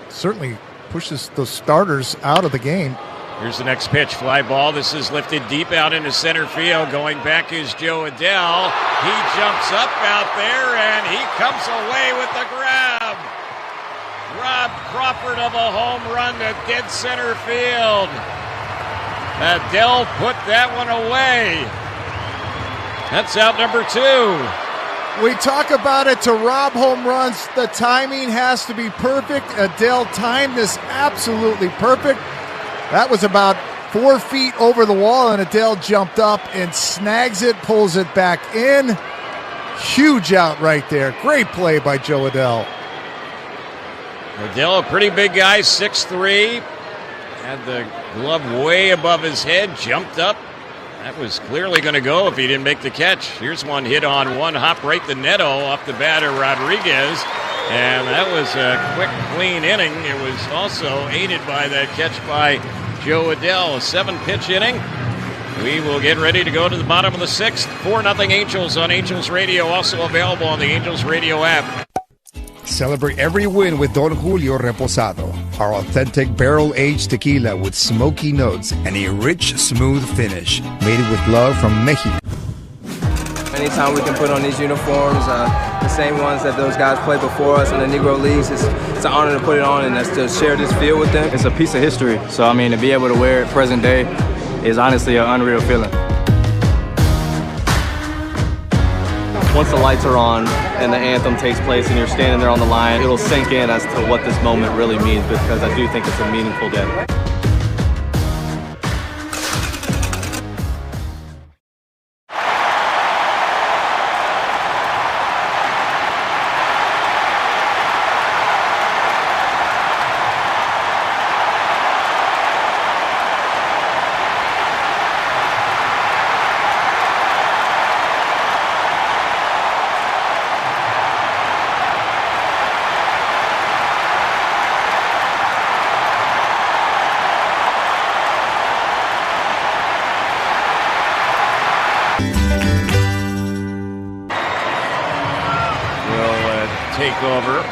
Certainly pushes those starters out of the game. Here's the next pitch, fly ball. This is lifted deep out into center field. Going back is Joe Adell. He jumps up out there, and he comes away with the grab. Rob Crawford of a home run to dead center field. Adell put that one away. That's out number 2. We talk about it to rob home runs. The timing has to be perfect. Adell timed this absolutely perfect. That was about 4 feet over the wall, and Adell jumped up and snags it, pulls it back in. Huge out right there. Great play by Joe Adell. Adell, a pretty big guy, 6'3". Had the glove way above his head, jumped up. That was clearly going to go if he didn't make the catch. Here's one hit on one hop right to Neto off the batter, Rodriguez. And that was a quick, clean inning. It was also aided by that catch by Joe Adell, a 7-pitch inning. We will get ready to go to the bottom of the 6th. 4-0 Angels on Angels Radio, also available on the Angels Radio app. Celebrate every win with Don Julio Reposado, our authentic barrel-aged tequila with smoky notes and a rich, smooth finish, made with love from Mexico. Anytime we can put on these uniforms, the same ones that those guys played before us in the Negro Leagues, it's an honor to put it on and that's to share this field with them. It's a piece of history, so I mean, to be able to wear it present day is honestly an unreal feeling. Once the lights are on and the anthem takes place and you're standing there on the line, it'll sink in as to what this moment really means, because I do think it's a meaningful day. Take over.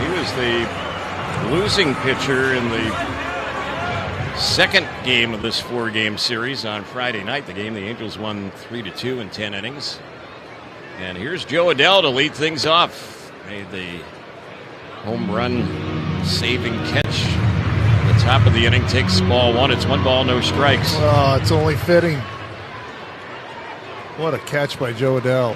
He was the losing pitcher in the second game of this 4-game series on Friday night. The game the Angels won 3-2 in 10 innings. And here's Joe Adell to lead things off. Made the home run saving catch at the top of the inning. Takes ball 1. It's 1 ball, no strikes. Oh, it's only fitting. What a catch by Joe Adell.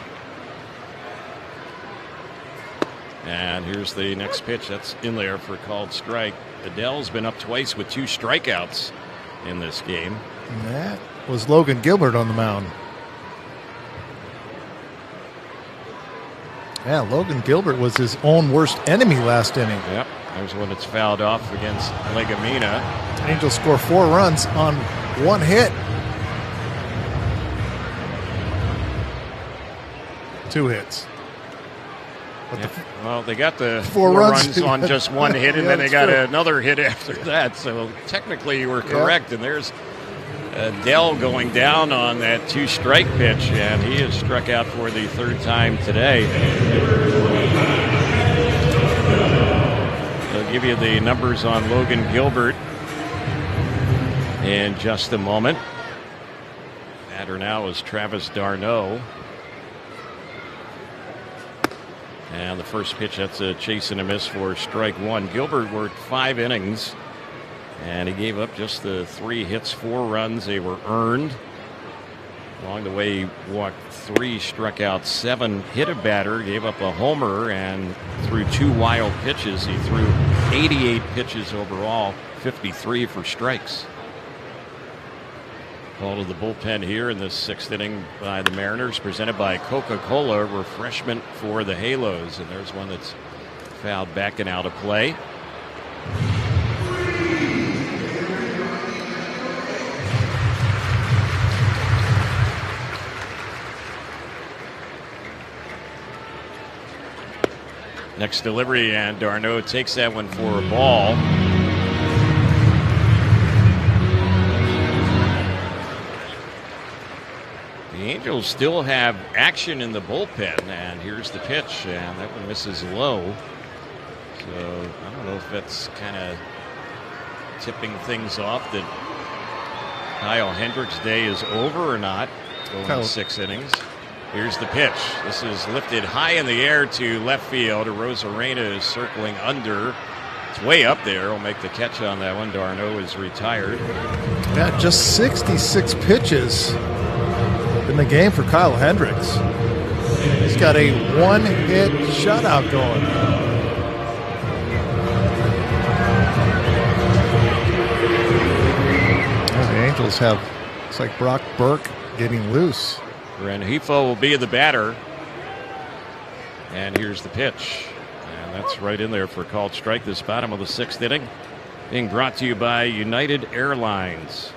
And here's the next pitch. That's in there for a called strike. Adell's been up twice with 2 strikeouts in this game. And that was Logan Gilbert on the mound. Yeah, Logan Gilbert was his own worst enemy last inning. Yep, there's one that's fouled off against Legumina. Angels score 4 runs on 1 hit. 2 hits. Yeah. Well, they got the 4 runs on just 1 hit, and then they got true. Another hit after that. So technically you were correct. And there's Adell going down on that 2-strike pitch, and he is struck out for the 3rd time today. I'll give you the numbers on Logan Gilbert in just a moment. Batter now is Travis d'Arnaud. And the first pitch, that's a chase and a miss for strike one. Gilbert worked 5 innings, and he gave up just the 3 hits, 4 runs. They were earned. Along the way, he walked 3, struck out 7, hit a batter, gave up a homer, and threw 2 wild pitches. He threw 88 pitches overall, 53 for strikes. Call to the bullpen here in the 6th inning by the Mariners, presented by Coca-Cola, refreshment for the Halos. And there's one that's fouled back and out of play. Next delivery, and d'Arnaud takes that one for a ball. The Angels still have action in the bullpen, and here's the pitch, and that one misses low. So I don't know if that's kind of tipping things off that Kyle Hendricks' day is over or not. Going 6 innings. Here's the pitch. This is lifted high in the air to left field. Arozarena is circling under. It's way up there. Will make the catch on that one. d'Arnaud is retired. Yeah, just 66 pitches in the game for Kyle Hendricks. He's got a 1-hit shutout going. Well, the Angels have, it's like Brock Burke getting loose. Rengifo will be the batter. And here's the pitch. And that's right in there for a called strike this bottom of the 6th inning. Being brought to you by United Airlines.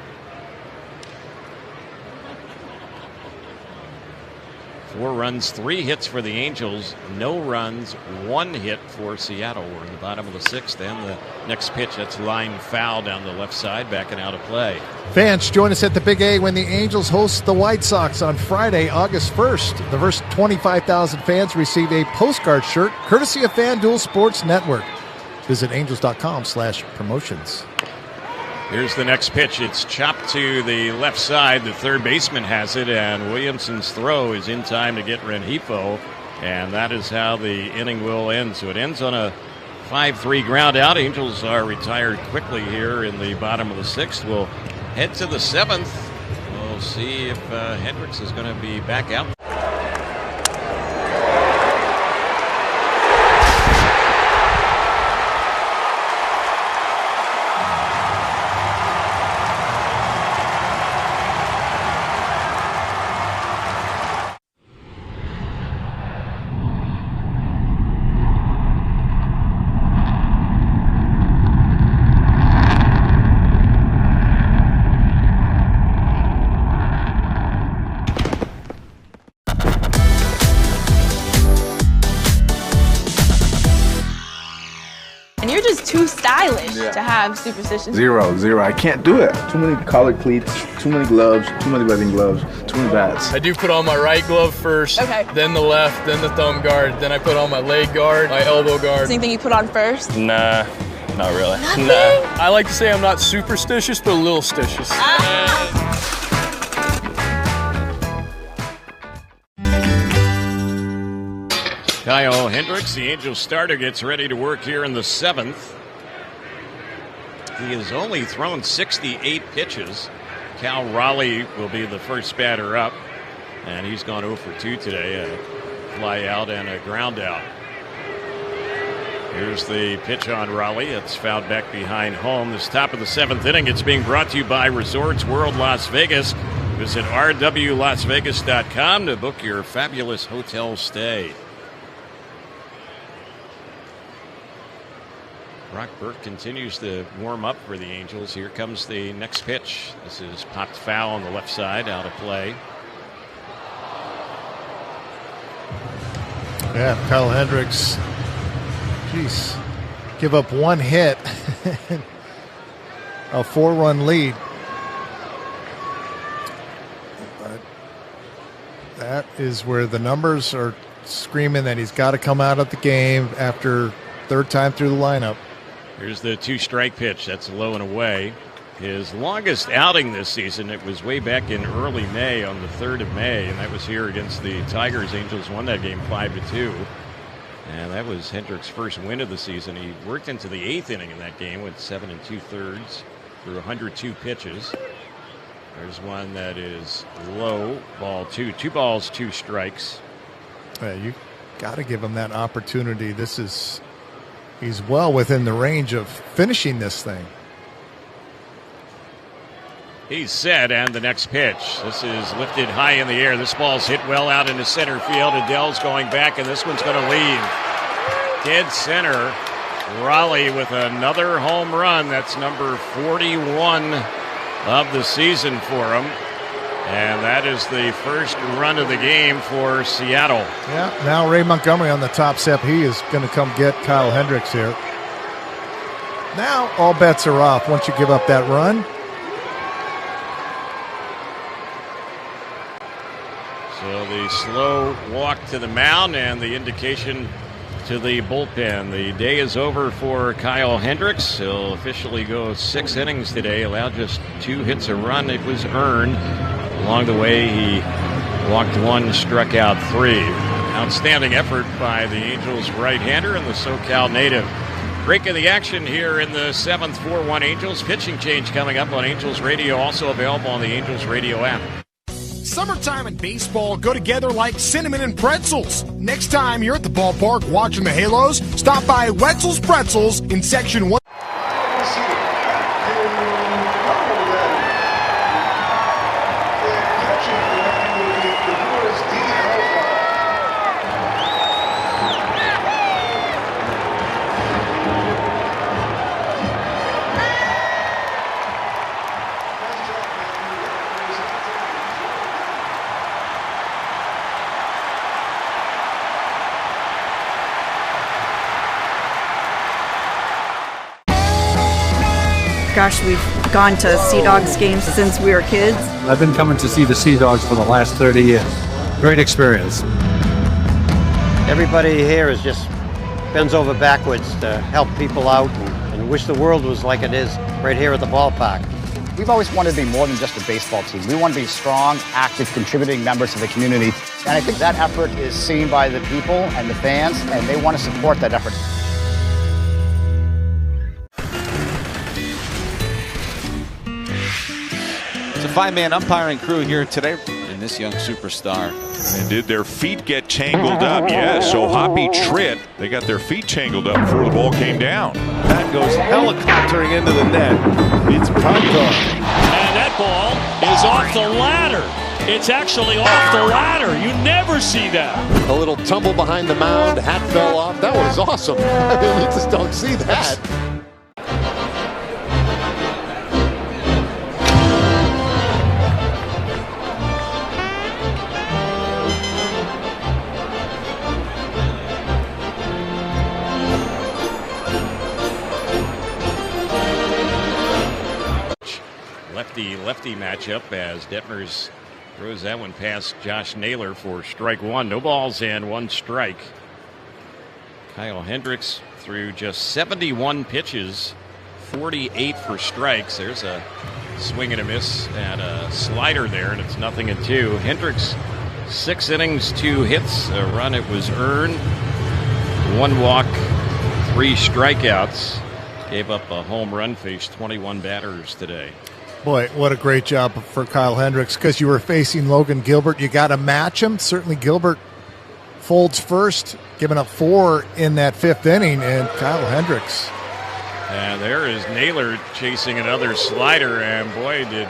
4 runs, 3 hits for the Angels, no runs, 1 hit for Seattle. We're in the bottom of the 6th, and the next pitch, that's line foul down the left side, backing out of play. Fans, join us at the Big A when the Angels host the White Sox on Friday, August 1st. The first 25,000 fans receive a postcard shirt courtesy of FanDuel Sports Network. Visit angels.com/promotions. Here's the next pitch. It's chopped to the left side. The third baseman has it, and Williamson's throw is in time to get Rengifo, and that is how the inning will end. So it ends on a 5-3 ground out. Angels are retired quickly here in the bottom of the 6th. We'll head to the 7th. We'll see if Hendricks is going to be back out. To have superstitions. Zero. I can't do it. Too many collared cleats, too many gloves, too many wedding gloves, too many bats. I do put on my right glove first, then the left, then the thumb guard, then I put on my leg guard, my elbow guard. Anything you put on first? Nah, not really. Nothing? Nah. I like to say I'm not superstitious, but a little stitious. Kyle Hendricks, the Angels starter, gets ready to work here in the 7th. He has only thrown 68 pitches. Cal Raleigh will be the first batter up, and he's gone 0 for 2 today. A fly out and a ground out. Here's the pitch on Raleigh. It's fouled back behind home. This top of the 7th inning. It's being brought to you by Resorts World Las Vegas. Visit rwlasvegas.com to book your fabulous hotel stay. Brock Burke continues to warm up for the Angels. Here comes the next pitch. This is popped foul on the left side, out of play. Yeah, Kyle Hendricks, geez, give up 1 hit, a 4-run lead. But that is where the numbers are screaming that he's got to come out of the game after 3rd time through the lineup. Here's the 2-strike pitch. That's low and away. His longest outing this season, it was way back in early May on the 3rd of May, and that was here against the Tigers. Angels won that game 5-2. And that was Hendricks' first win of the season. He worked into the 8th inning in that game with 7 2/3 through 102 pitches. There's one that is low, ball 2. 2 balls, 2 strikes. You got to give him that opportunity. He's well within the range of finishing this thing. He's set, and the next pitch. This is lifted high in the air. This ball's hit well out into center field. Adele's going back, and this one's going to leave. Dead center. Raleigh with another home run. That's number 41 of the season for him. And that is the first run of the game for Seattle. Yeah, now Ray Montgomery on the top step. He is going to come get Kyle Hendricks here. Now all bets are off once you give up that run. So the slow walk to the mound and the indication to the bullpen. The day is over for Kyle Hendricks. He'll officially go 6 innings today, allowed just 2 hits a run. It was earned. Along the way, he walked 1, struck out 3. Outstanding effort by the Angels right-hander and the SoCal native. Break of the action here in the 7th, 4-1 Angels. Pitching change coming up on Angels Radio, also available on the Angels Radio app. Summertime and baseball go together like cinnamon and pretzels. Next time you're at the ballpark watching the Halos, stop by Wetzel's Pretzels in Section 1. Gosh, we've gone to Sea Dogs games since we were kids. I've been coming to see the Sea Dogs for the last 30 years. Great experience. Everybody here is just bends over backwards to help people out and wish the world was like it is right here at the ballpark. We've always wanted to be more than just a baseball team. We want to be strong, active, contributing members of the community. And I think that effort is seen by the people and the fans, and they want to support that effort. It's a 5-man umpiring crew here today in this young superstar. And did their feet get tangled up? Yes, so Hoppy Tritt, they got their feet tangled up before the ball came down. That goes helicoptering into the net. It's pumped on. And that ball is off the ladder. It's actually off the ladder. You never see that. A little tumble behind the mound, hat fell off. That was awesome. I mean, you just don't see that. Lefty matchup as Detmers throws that one past Josh Naylor for strike 1. No balls and 1 strike. Kyle Hendricks threw just 71 pitches, 48 for strikes. There's a swing and a miss and a slider there, and it's 0-2. Hendricks, 6 innings, 2 hits, a run it was earned, 1 walk, 3 strikeouts. Gave up a home run, faced 21 batters today. Boy, what a great job for Kyle Hendricks, because you were facing Logan Gilbert. You got to match him. Certainly Gilbert folds first, giving up 4 in that 5th inning, and Kyle Hendricks. And there is Naylor chasing another slider, and boy, did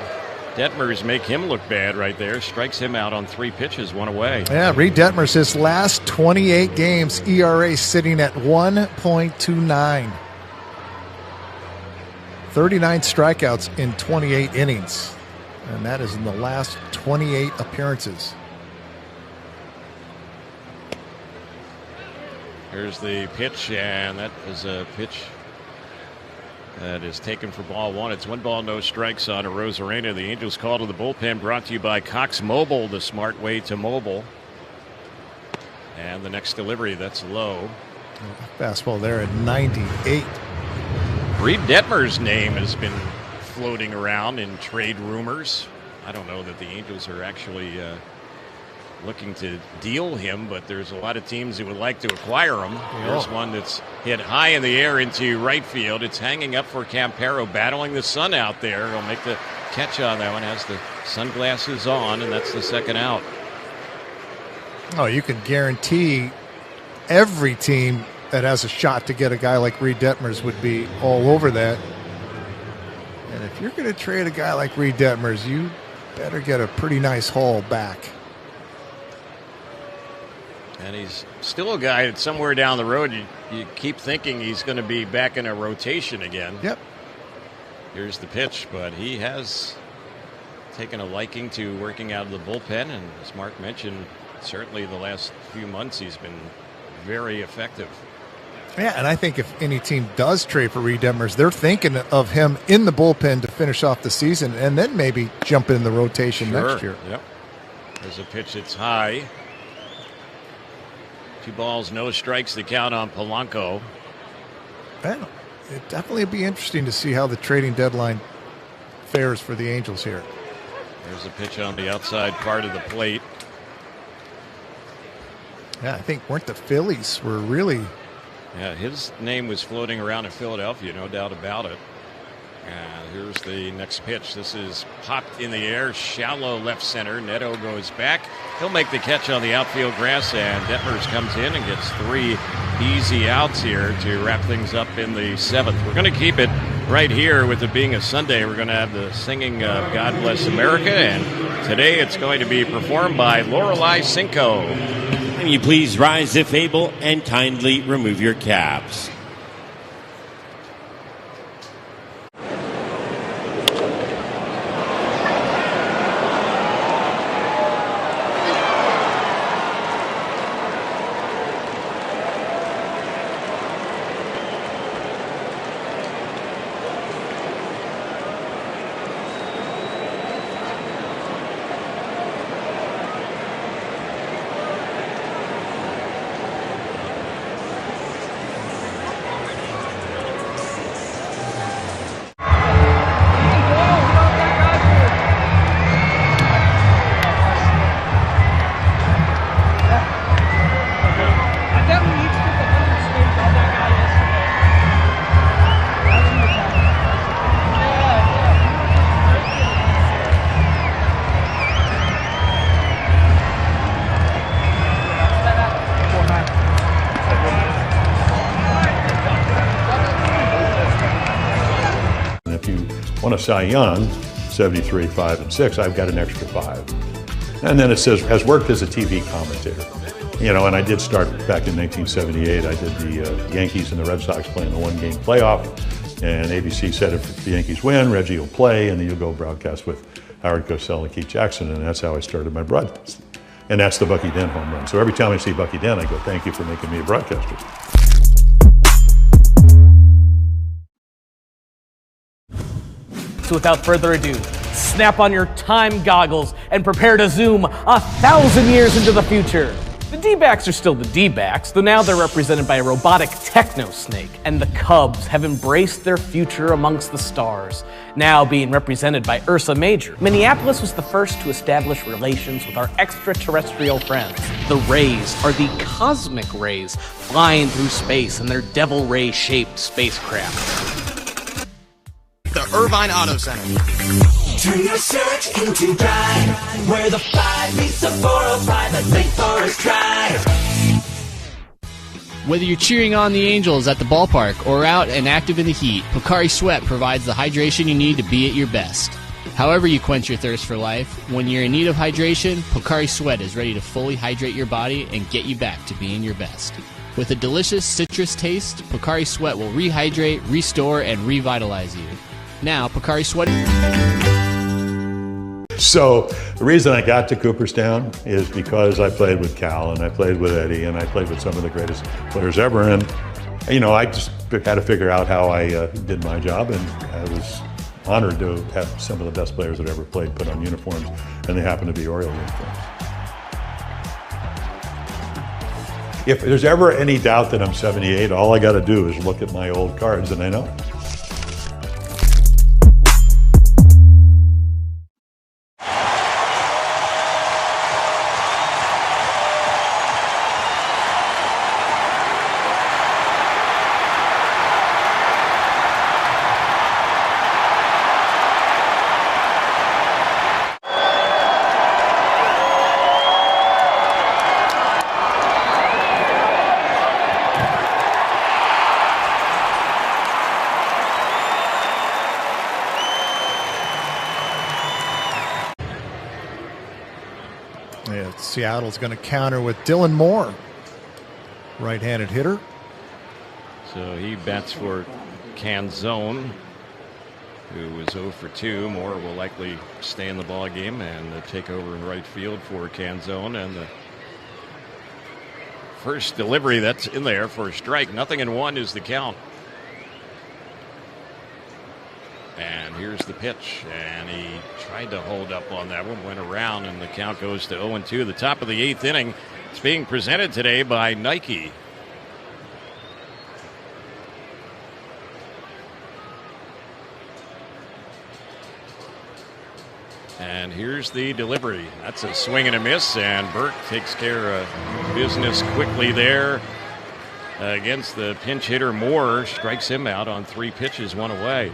Detmers make him look bad right there. Strikes him out on 3 pitches, 1 away. Yeah, Reed Detmers, his last 28 games, ERA sitting at 1.29. 39 strikeouts in 28 innings, and that is in the last 28 appearances. Here's the pitch, and that is a pitch that is taken for ball 1. It's 1 ball, no strikes on Arozarena. The Angels call to the bullpen, brought to you by Cox Mobile, the smart way to mobile. And the next delivery, that's low. Fastball there at 98. Reed Detmers' name has been floating around in trade rumors. I don't know that the Angels are actually looking to deal him, but there's a lot of teams that would like to acquire him. Here's one that's hit high in the air into right field. It's hanging up for Campero, battling the sun out there. He'll make the catch on that one, has the sunglasses on, and that's the second out. Oh, you can guarantee every team that has a shot to get a guy like Reed Detmers would be all over that. And if you're going to trade a guy like Reed Detmers, you better get a pretty nice haul back. And he's still a guy that's somewhere down the road. You keep thinking he's going to be back in a rotation again. Yep. Here's the pitch, but he has taken a liking to working out of the bullpen. And as Mark mentioned, certainly the last few months he's been very effective. Yeah, and I think if any team does trade for Reed Detmers, they're thinking of him in the bullpen to finish off the season and then maybe jump in the rotation next year. Yep. There's a pitch that's high. 2 balls, no strikes, the count on Polanco. Yeah, it'd definitely be interesting to see how the trading deadline fares for the Angels here. There's a pitch on the outside part of the plate. Yeah, I think weren't the Phillies were really... Yeah, his name was floating around in Philadelphia, no doubt about it. And here's the next pitch. This is popped in the air, shallow left center. Neto goes back. He'll make the catch on the outfield grass, and Detmers comes in and gets 3 easy outs here to wrap things up in the 7th. We're going to keep it right here with it being a Sunday. We're going to have the singing of God Bless America, and today it's going to be performed by Lorelei Cinco. Can you please rise if able and kindly remove your caps? On a Cy Young, 73, 5, and 6, I've got an extra 5. And then it says, has worked as a TV commentator. You know, and I did start back in 1978. I did the Yankees and the Red Sox playing the one-game playoff. And ABC said if the Yankees win, Reggie will play, and then you'll go broadcast with Howard Cosell and Keith Jackson. And that's how I started my broadcast. And that's the Bucky Dent home run. So every time I see Bucky Dent, I go, thank you for making me a broadcaster. So without further ado, snap on your time goggles and prepare to zoom 1,000 years into the future. The D-backs are still the D-backs, though now they're represented by a robotic techno-snake, and the Cubs have embraced their future amongst the stars, now being represented by Ursa Major. Minneapolis was the first to establish relations with our extraterrestrial friends. The Rays are the cosmic rays flying through space in their Devil Ray-shaped spacecraft. The Irvine Auto Center. Turn your search into drive, where the 5 meets the 405 at Lake Forest Drive. Whether you're cheering on the Angels at the ballpark or out and active in the heat, Pocari Sweat provides the hydration you need to be at your best. However you quench your thirst for life, when you're in need of hydration, Pocari Sweat is ready to fully hydrate your body and get you back to being your best. With a delicious citrus taste, Pocari Sweat will rehydrate, restore, and revitalize you. Now, Pocari Sweat. So the reason I got to Cooperstown is because I played with Cal and I played with Eddie and I played with some of the greatest players ever. And, you know, I just had to figure out how I did my job, and I was honored to have some of the best players that ever played put on uniforms, and they happen to be Oriole uniforms. If there's ever any doubt that I'm 78, all I got to do is look at my old cards and I know. Seattle's going to counter with Dylan Moore, right-handed hitter. So he bats for Canzone, who was 0 for 2. Moore will likely stay in the ball game and take over in right field for Canzone. And the first delivery that's in there for a strike. 0-1 is the count. And here's the pitch, and he tried to hold up on that one, went around, and the count goes to 0-2. The top of the 8th inning. It's being presented today by Nike. And here's the delivery. That's a swing and a miss, and Burke takes care of business quickly there against the pinch hitter. Moore strikes him out on 3 pitches, 1 away.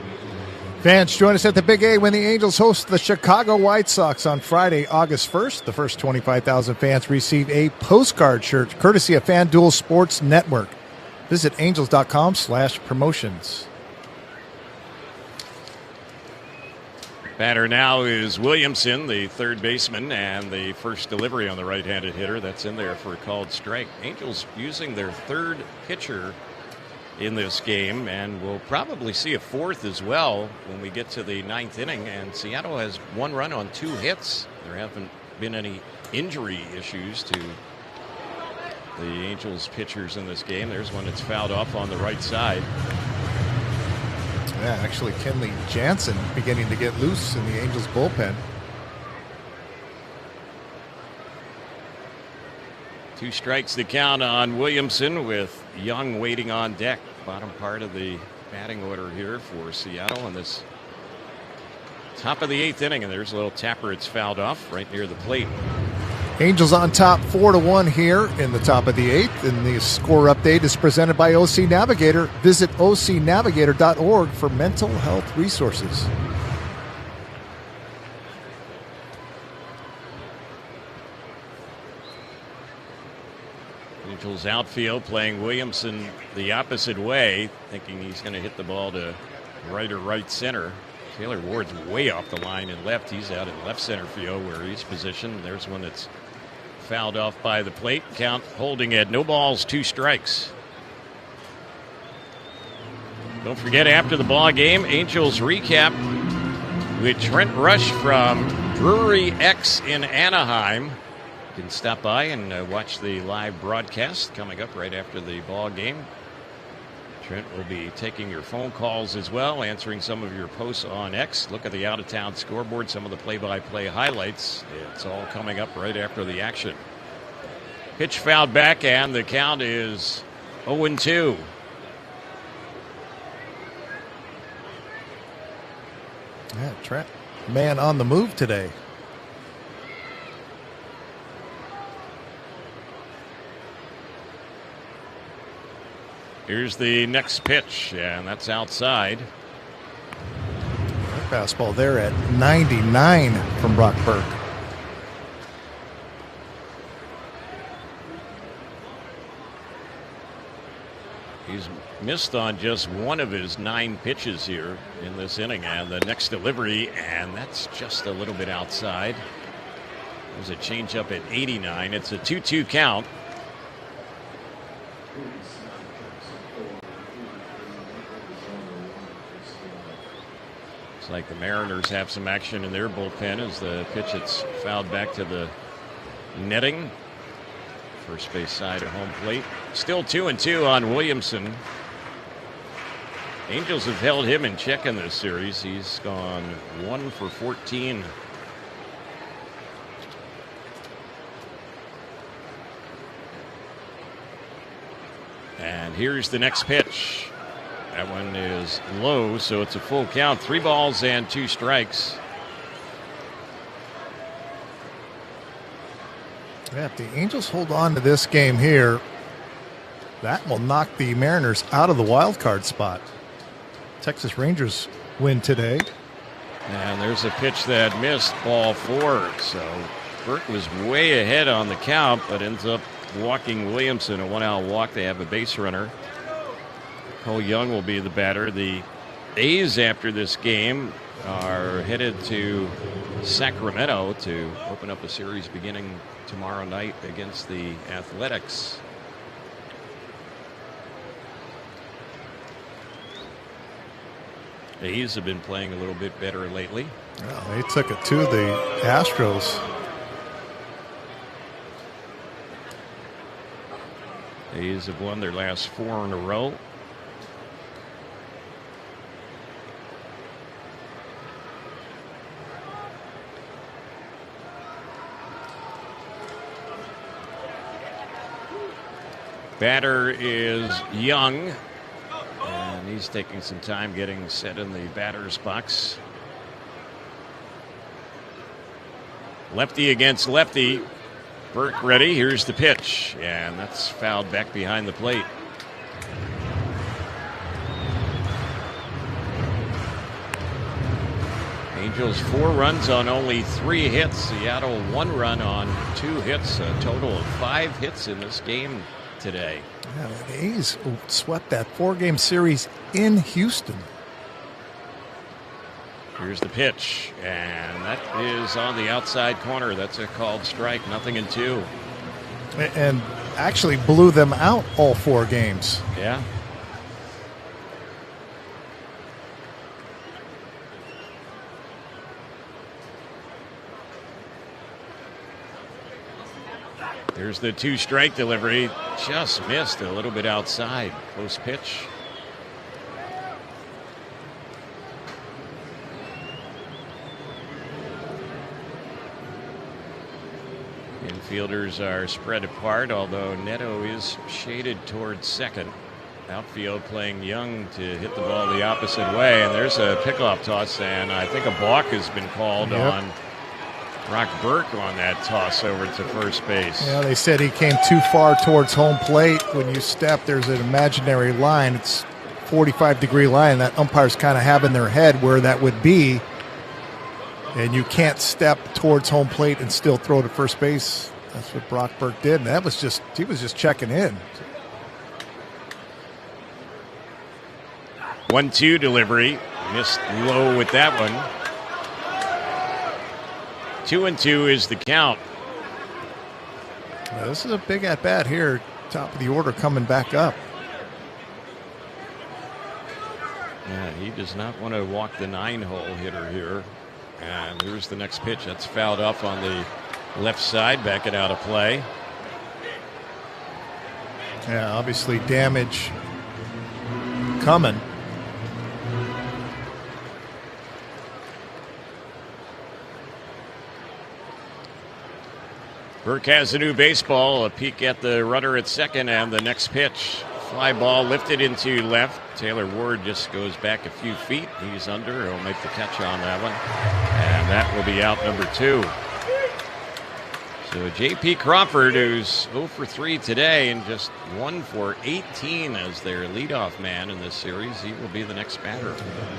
Fans, join us at the Big A when the Angels host the Chicago White Sox on Friday, August 1st. The first 25,000 fans receive a postcard shirt courtesy of FanDuel Sports Network. Visit angels.com/promotions. Batter now is Williamson, the third baseman, and the first delivery on the right-handed hitter. That's in there for a called strike. Angels using their third pitcher in this game, and we'll probably see a fourth as well when we get to the 9th inning. And Seattle has 1 run on 2 hits. There haven't been any injury issues to the Angels pitchers in this game. There's one that's fouled off on the right side. Yeah, actually Kenley Jansen beginning to get loose in the Angels bullpen. 2 strikes the count on Williamson, with Young waiting on deck. Bottom part of the batting order here for Seattle in this top of the 8th inning. And there's a little tapper. It's fouled off right near the plate. Angels on top 4-1 here in the top of the 8th. And the score update is presented by OC Navigator. Visit ocnavigator.org for mental health resources. Angels outfield playing Williamson the opposite way, thinking he's going to hit the ball to right or right center. Taylor Ward's way off the line in left. He's out in left center field where he's positioned. There's one that's fouled off by the plate. Count holding at 0 balls, 2 strikes. Don't forget, after the ball game, Angels recap with Trent Rush from Brewery X in Anaheim. You can stop by and watch the live broadcast coming up right after the ball game. Trent will be taking your phone calls as well, answering some of your posts on X. Look at the out-of-town scoreboard, some of the play-by-play highlights. It's all coming up right after the action. Pitch fouled back, and the count is 0-2. Yeah, Trent, man on the move today. Here's the next pitch, and that's outside. Fastball there at 99 from Brock Burke. He's missed on just 1 of his 9 pitches here in this inning, and the next delivery, and that's just a little bit outside. There's a changeup at 89. It's a 2-2 count. Looks like the Mariners have some action in their bullpen as the pitch it's fouled back to the netting. First base side of home plate. Still 2-2 on Williamson. Angels have held him in check in this series. He's gone 1 for 14. And here's the next pitch. That one is low, so it's a full count. 3 balls and 2 strikes. Yeah, if the Angels hold on to this game here, that will knock the Mariners out of the wild card spot. Texas Rangers win today. And there's a pitch that missed, ball 4. So Burke was way ahead on the count, but ends up walking Williamson. A 1-out walk. They have a base runner. Cole Young will be the batter. The A's, after this game, are headed to Sacramento to open up a series beginning tomorrow night against the Athletics. The A's have been playing a little bit better lately. Well, they took it to the Astros. The A's have won their last 4 in a row. Batter is Young, and he's taking some time getting set in the batter's box. Lefty against lefty. Burke ready. Here's the pitch, and that's fouled back behind the plate. Angels 4 runs on only 3 hits. Seattle 1 run on 2 hits. A total of 5 hits in this game today. Yeah, the A's swept that 4-game series in Houston. Here's the pitch, and that is on the outside corner. That's a called strike, 0-2. And actually blew them out all 4 games. Yeah. Here's the 2-strike delivery. Just missed a little bit outside. Close pitch. Infielders are spread apart, although Neto is shaded towards second. Outfield playing Young to hit the ball the opposite way. And there's a pickoff toss, and I think a balk has been called on Brock Burke on that toss over to first base. Yeah, they said he came too far towards home plate. When you step, there's an imaginary line. It's 45-degree line that umpires kind of have in their head where that would be. And you can't step towards home plate and still throw to first base. That's what Brock Burke did. And that was just, he was just checking in. 1-2 delivery. Missed low with that one. 2-2 is the count. Now, this is a big at-bat here. Top of the order coming back up. Yeah, he does not want to walk the 9-hole hitter here. And here's the next pitch. That's fouled off on the left side. Back it out of play. Yeah, obviously damage coming. Burke has a new baseball. A peek at the runner at second, and the next pitch. Fly ball lifted into left. Taylor Ward just goes back a few feet. He's under. He'll make the catch on that one. And that will be out number 2. So J.P. Crawford, who's 0 for 3 today and just 1 for 18 as their leadoff man in this series, he will be the next batter.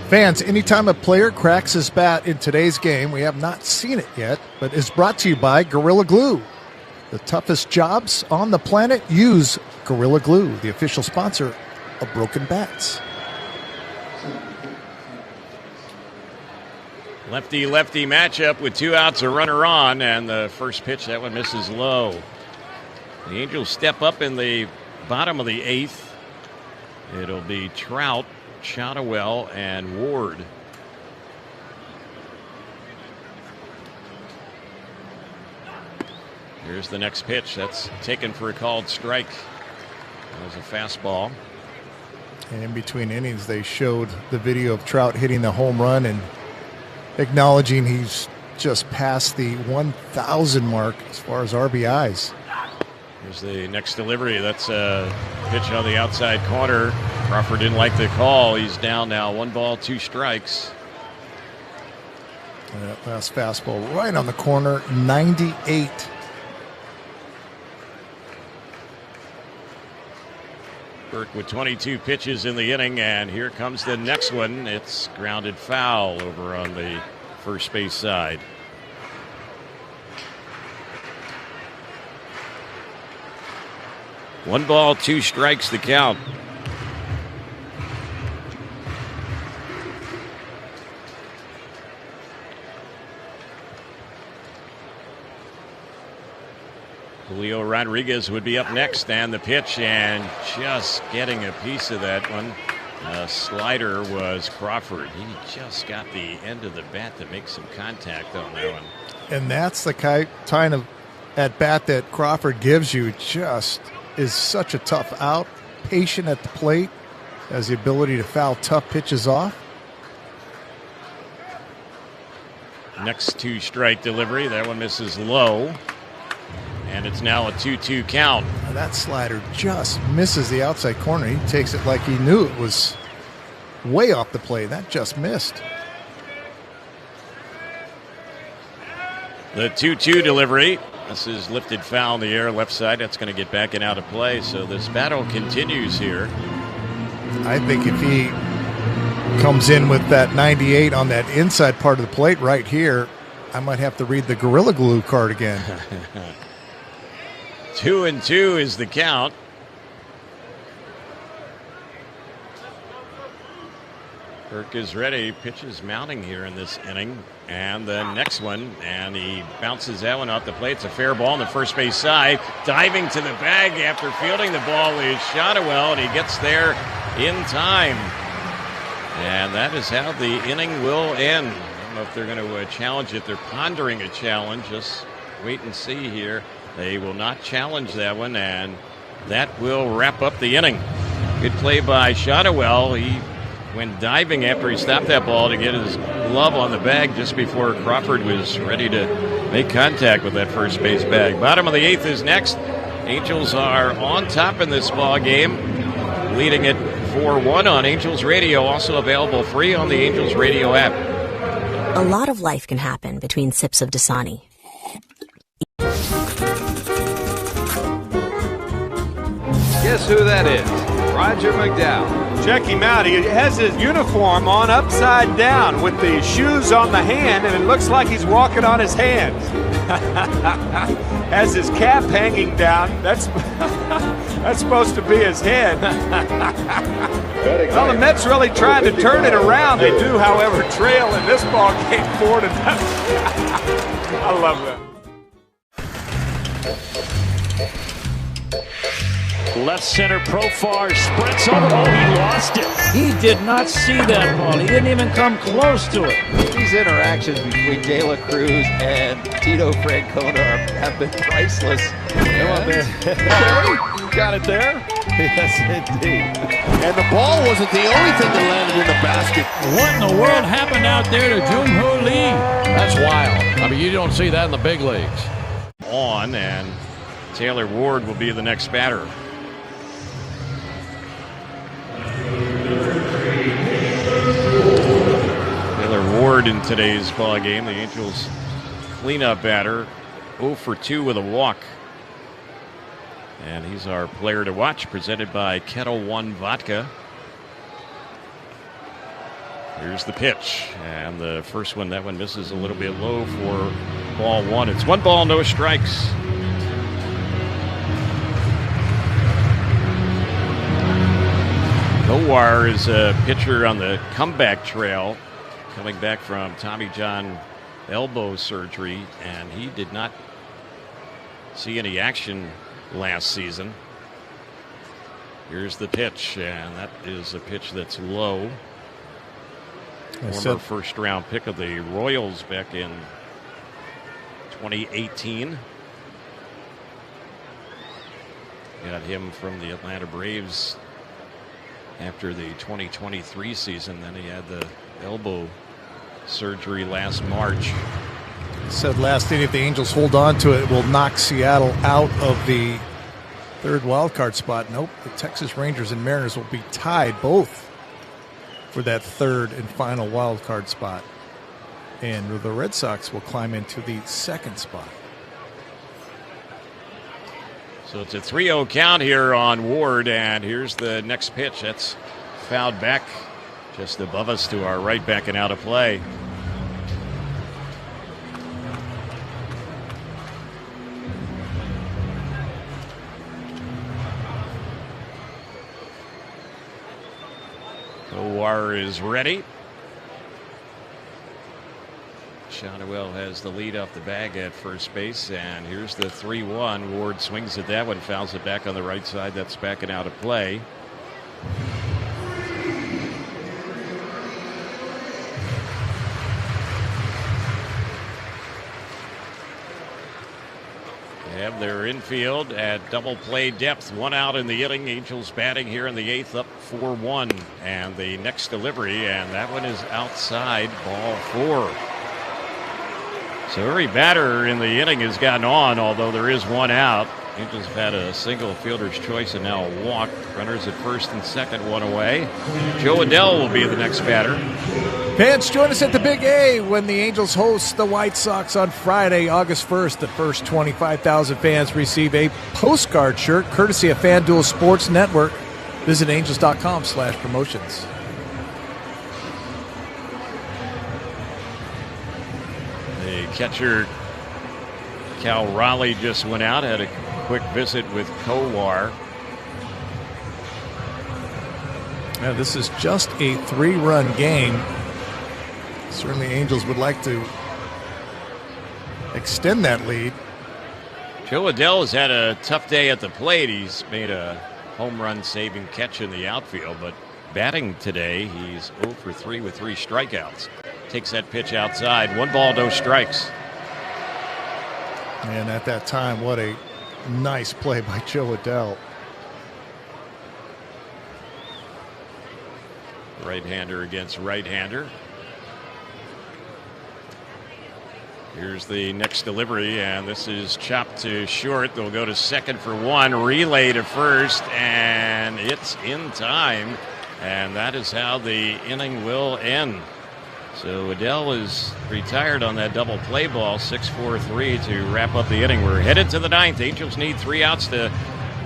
Fans, anytime a player cracks his bat in today's game, we have not seen it yet, but it's brought to you by Gorilla Glue. The toughest jobs on the planet use Gorilla Glue, the official sponsor of Broken Bats. Lefty-lefty matchup with 2 outs, a runner on, and the first pitch, that one misses low. The Angels step up in the bottom of the 8th. It'll be Trout, Shotwell, and Ward. Here's the next pitch. That's taken for a called strike. That was a fastball. And in between innings, they showed the video of Trout hitting the home run and acknowledging he's just past the 1,000 mark as far as RBIs. Here's the next delivery. That's a pitch on the outside corner. Crawford didn't like the call. He's down now. 1 ball, 2 strikes. And that last fastball right on the corner, 98. Burke with 22 pitches in the inning, and here comes the next one. It's grounded foul over on the first base side. One ball, 2 strikes, the count. Julio Rodriguez would be up next, and the pitch, and just getting a piece of that one. Slider was Crawford. He just got the end of the bat to make some contact on that one. And that's the kind of at bat that Crawford gives you. Just is such a tough out, patient at the plate, has the ability to foul tough pitches off. Next 2-strike delivery. That one misses low. And it's now a 2-2 count. That slider just misses the outside corner. He takes it like he knew it was way off the plate. That just missed. The 2-2 delivery. This is lifted foul in the air, left side. That's going to get back and out of play. So this battle continues here. I think if he comes in with that 98 on that inside part of the plate right here, I might have to read the Gorilla Glue card again. 2-2 is the count. Kirk is ready. Pitch is mounting here in this inning. And the next one, and he bounces that one off the plate. It's a fair ball on the first base side. Diving to the bag after fielding the ball is Shotwell, and he gets there in time. And that is how the inning will end. I don't know if they're going to challenge it. They're pondering a challenge. Just wait and see here. They will not challenge that one, and that will wrap up the inning. Good play by Shotwell. He went diving after he stopped that ball to get his glove on the bag just before Crawford was ready to make contact with that first base bag. Bottom of the 8th is next. Angels are on top in this ball game, leading it 4-1 on Angels Radio, also available free on the Angels Radio app. A lot of life can happen between sips of Dasani. Guess who that is? Roger McDowell. Check him out. He has his uniform on upside down with the shoes on the hand, and it looks like he's walking on his hands. Has his cap hanging down. That's supposed to be his head. Well, the Mets really trying to turn it around. They do, however, trail in this ball game 4-0. I love that. Left center Profar sprints over. Oh, he lost it. He did not see that ball. He didn't even come close to it. These interactions between De La Cruz and Tito Francona have been priceless. Come on, man. Okay, got it there. Yes, indeed. And the ball wasn't the only thing that landed in the basket. What in the world happened out there to Jung-Hoo Lee? That's wild. I mean, you don't see that in the big leagues. On, and Taylor Ward will be the next batter. Taylor Ward in today's ball game, the Angels cleanup batter, 0 for 2 with a walk. And he's our player to watch, presented by Kettle One Vodka. Here's the pitch, and the first one, that one misses a little bit low for ball one. It's 1 ball, no strikes. Nowar is a pitcher on the comeback trail, coming back from Tommy John elbow surgery, and he did not see any action last season. Here's the pitch, and that is a pitch that's low. Former first-round pick of the Royals back in 2018. Got him from the Atlanta Braves after the 2023 season. Then he had the elbow surgery last March. Said last inning, if the Angels hold on to it, it will knock Seattle out of the third wild card spot. Nope, the Texas Rangers and Mariners will be tied both for that third and final wild card spot. And the Red Sox will climb into the second spot. So it's a 3-0 count here on Ward, and here's the next pitch. That's fouled back just above us to our right, back and out of play. Nowar is ready. Shotwell has the lead off the bag at first base, and here's the 3-1. Ward swings at that one, fouls it back on the right side. That's backing out of play. They have their infield at double play depth. 1 out in the inning. Angels batting here in the 8th, up 4-1. And the next delivery, and that one is outside, ball 4. So every batter in the inning has gotten on, although there is 1 out. Angels have had a single fielder's choice and now a walk. Runners at first and second, 1 away. Joe Adell will be the next batter. Fans, join us at the Big A when the Angels host the White Sox on Friday, August 1st. The first 25,000 fans receive a postcard shirt courtesy of FanDuel Sports Network. Visit angels.com/promotions. The catcher, Cal Raleigh, just went out, had a quick visit with Kowar. Now, this is just a 3-run game. Certainly Angels would like to extend that lead. Joe Adell has had a tough day at the plate. He's made a home run saving catch in the outfield, but batting today, he's 0 for 3 with 3 strikeouts. Takes that pitch outside. 1 ball, no strikes. And at that time, what a nice play by Joe Adell. Right-hander against right-hander. Here's the next delivery, and this is chopped to short. They'll go to second for 1, relay to first, and it's in time. And that is how the inning will end. So Adell is retired on that double play ball, 6-4-3 to wrap up the inning. We're headed to the 9th. Angels need 3 outs to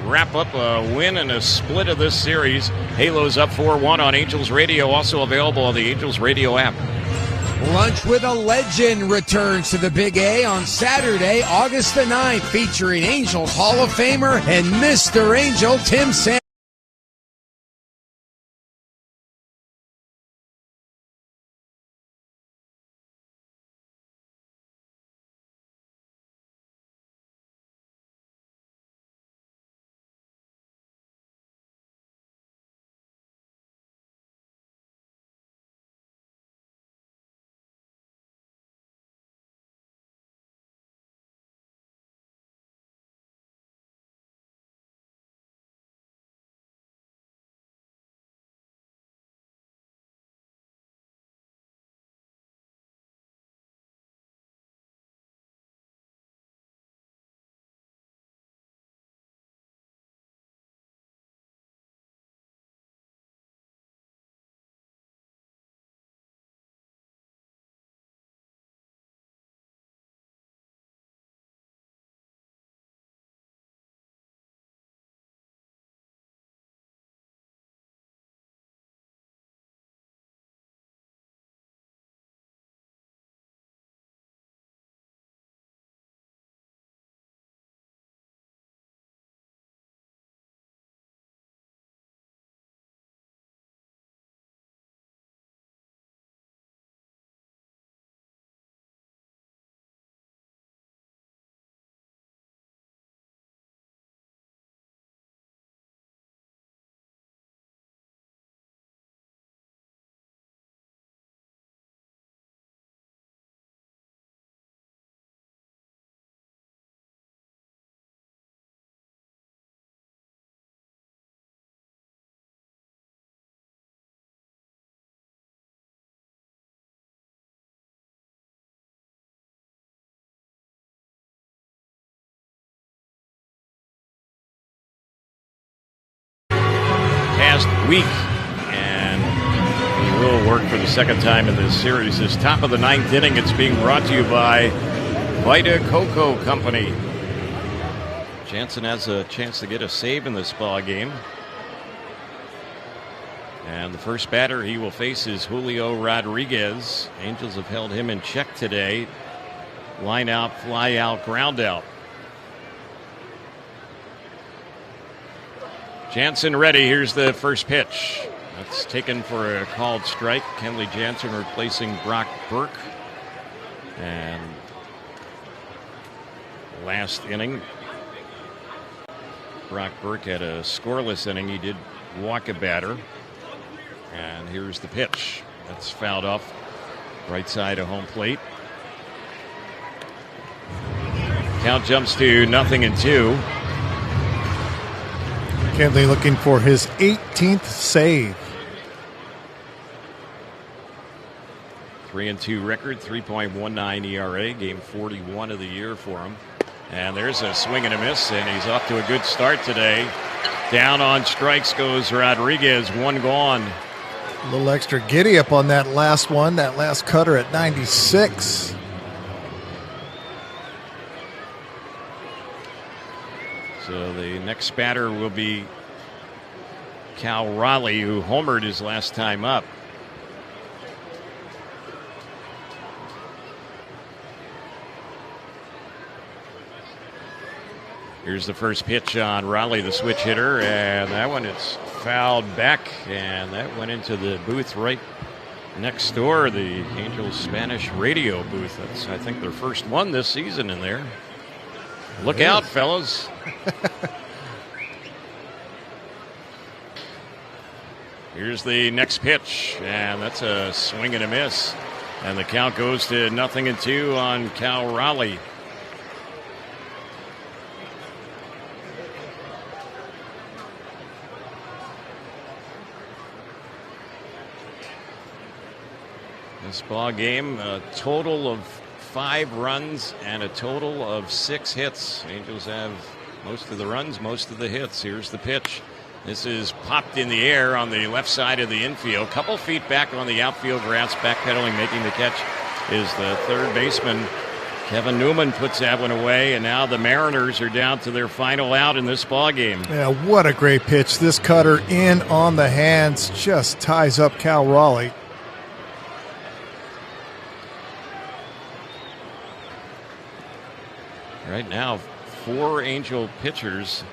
wrap up a win and a split of this series. Halos up 4-1 on Angels Radio, also available on the Angels Radio app. Lunch with a Legend returns to the Big A on Saturday, August the 9th, featuring Angels Hall of Famer and Mr. Angel Tim Sanders. Week, and he will work for the second time in this series. This top of the 9th inning, it's being brought to you by Vita Coco Company. Jansen has a chance to get a save in this ball game. And the first batter he will face is Julio Rodriguez. Angels have held him in check today. Line out, fly out, ground out. Jansen ready. Here's the first pitch. That's taken for a called strike. Kenley Jansen replacing Brock Burke. And last inning, Brock Burke had a scoreless inning. He did walk a batter. And here's the pitch. That's fouled off right side of home plate. Count jumps to 0-2. Kenley looking for his 18th save. 3-2 record, 3.19 ERA, game 41 of the year for him. And there's a swing and a miss, and he's off to a good start today. Down on strikes goes Rodriguez, one gone. A little extra giddy up on that last one, that last cutter at 96. So the next batter will be Cal Raleigh, who homered his last time up. Here's the first pitch on Raleigh, the switch hitter, and that one is fouled back, and that went into the booth right next door, the Angels Spanish radio booth. That's, I think, their first one this season in there. Look out, fellas. Here's the next pitch, and that's a swing and a miss. And the count goes to 0-2 on Cal Raleigh. This ball game, a total of 5 runs and a total of 6 hits. Angels have most of the runs, most of the hits. Here's the pitch. This is popped in the air on the left side of the infield. Couple feet back on the outfield grass, backpedaling, making the catch is the third baseman. Kevin Newman puts that one away, and now the Mariners are down to their final out in this ball game. Yeah, what a great pitch. This cutter in on the hands just ties up Cal Raleigh. Right now, 4 Angel pitchers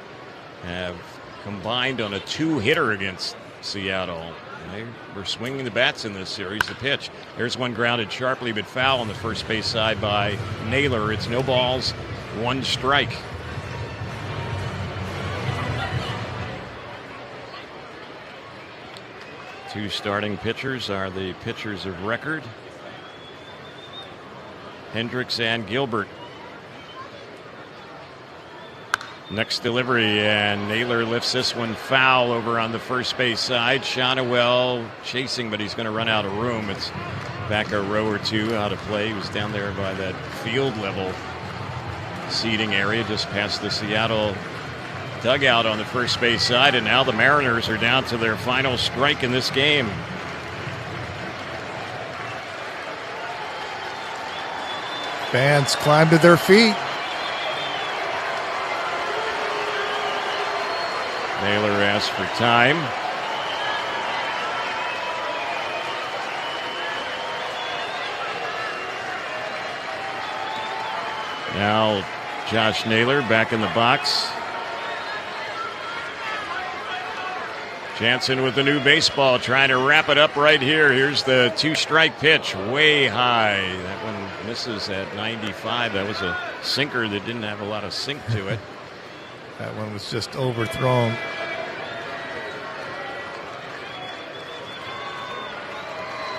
have combined on a 2-hitter against Seattle. They were swinging the bats in this series. The pitch. There's one grounded sharply but foul on the first base side by Naylor. It's no balls, 1 strike. Two starting pitchers are the pitchers of record, Hendricks and Gilbert. Next delivery, and Naylor lifts this one foul over on the first base side. Shonowell chasing, but he's going to run out of room. It's back a row or 2 out of play. He was down there by that field level seating area just past the Seattle dugout on the first base side, and now the Mariners are down to their final strike in this game. Fans climb to their feet. Naylor asked for time. Now Josh Naylor back in the box. Jansen with the new baseball, trying to wrap it up right here. Here's the 2-strike pitch, way high. That one misses at 95. That was a sinker that didn't have a lot of sink to it. That one was just overthrown.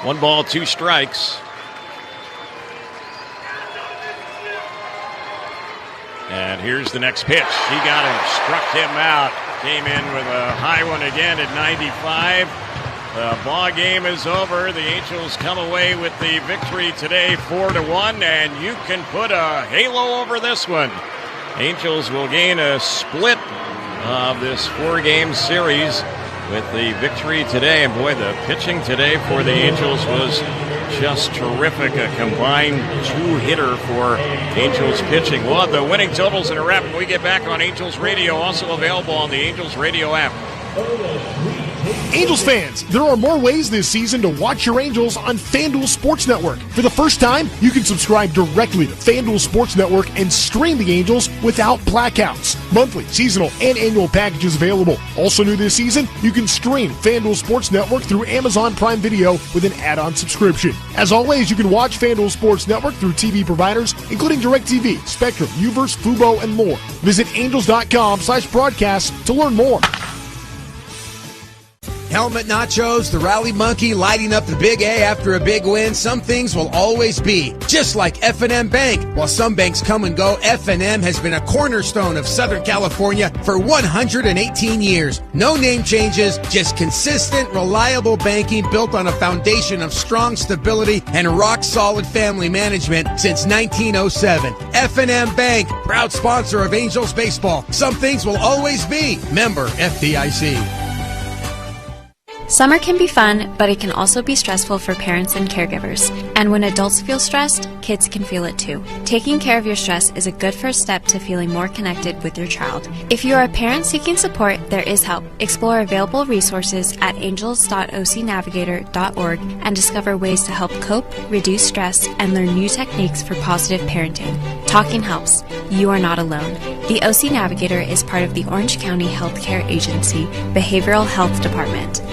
One ball, 2 strikes. And here's the next pitch. He got him, struck him out. Came in with a high one again at 95. The ball game is over. The Angels come away with the victory today, 4-1, and you can put a halo over this one. Angels will gain a split of this 4-game series with the victory today. And boy, the pitching today for the Angels was just terrific. A combined 2-hitter for Angels pitching. We'll have the winning totals in a wrap when we get back on Angels Radio, also available on the Angels Radio app. Angels fans, there are more ways this season to watch your Angels on FanDuel Sports Network. For the first time, you can subscribe directly to FanDuel Sports Network and stream the Angels without blackouts. Monthly, seasonal, and annual packages available. Also new this season, you can stream FanDuel Sports Network through Amazon Prime Video with an add-on subscription. As always, you can watch FanDuel Sports Network through TV providers, including DirecTV, Spectrum, Uverse, Fubo, and more. Visit angels.com/broadcast to learn more. Helmet Nachos, the Rally Monkey lighting up the Big A after a big win. Some things will always be, just like F&M Bank. While some banks come and go, F&M has been a cornerstone of Southern California for 118 years. No name changes, just consistent, reliable banking built on a foundation of strong stability and rock-solid family management since 1907. F&M Bank, proud sponsor of Angels Baseball. Some things will always be. Member FDIC. Summer can be fun, but it can also be stressful for parents and caregivers. And when adults feel stressed, kids can feel it too. Taking care of your stress is a good first step to feeling more connected with your child. If you are a parent seeking support, there is help. Explore available resources at angels.ocnavigator.org and discover ways to help cope, reduce stress, and learn new techniques for positive parenting. Talking helps. You are not alone. The OC Navigator is part of the Orange County Healthcare Agency Behavioral Health Department.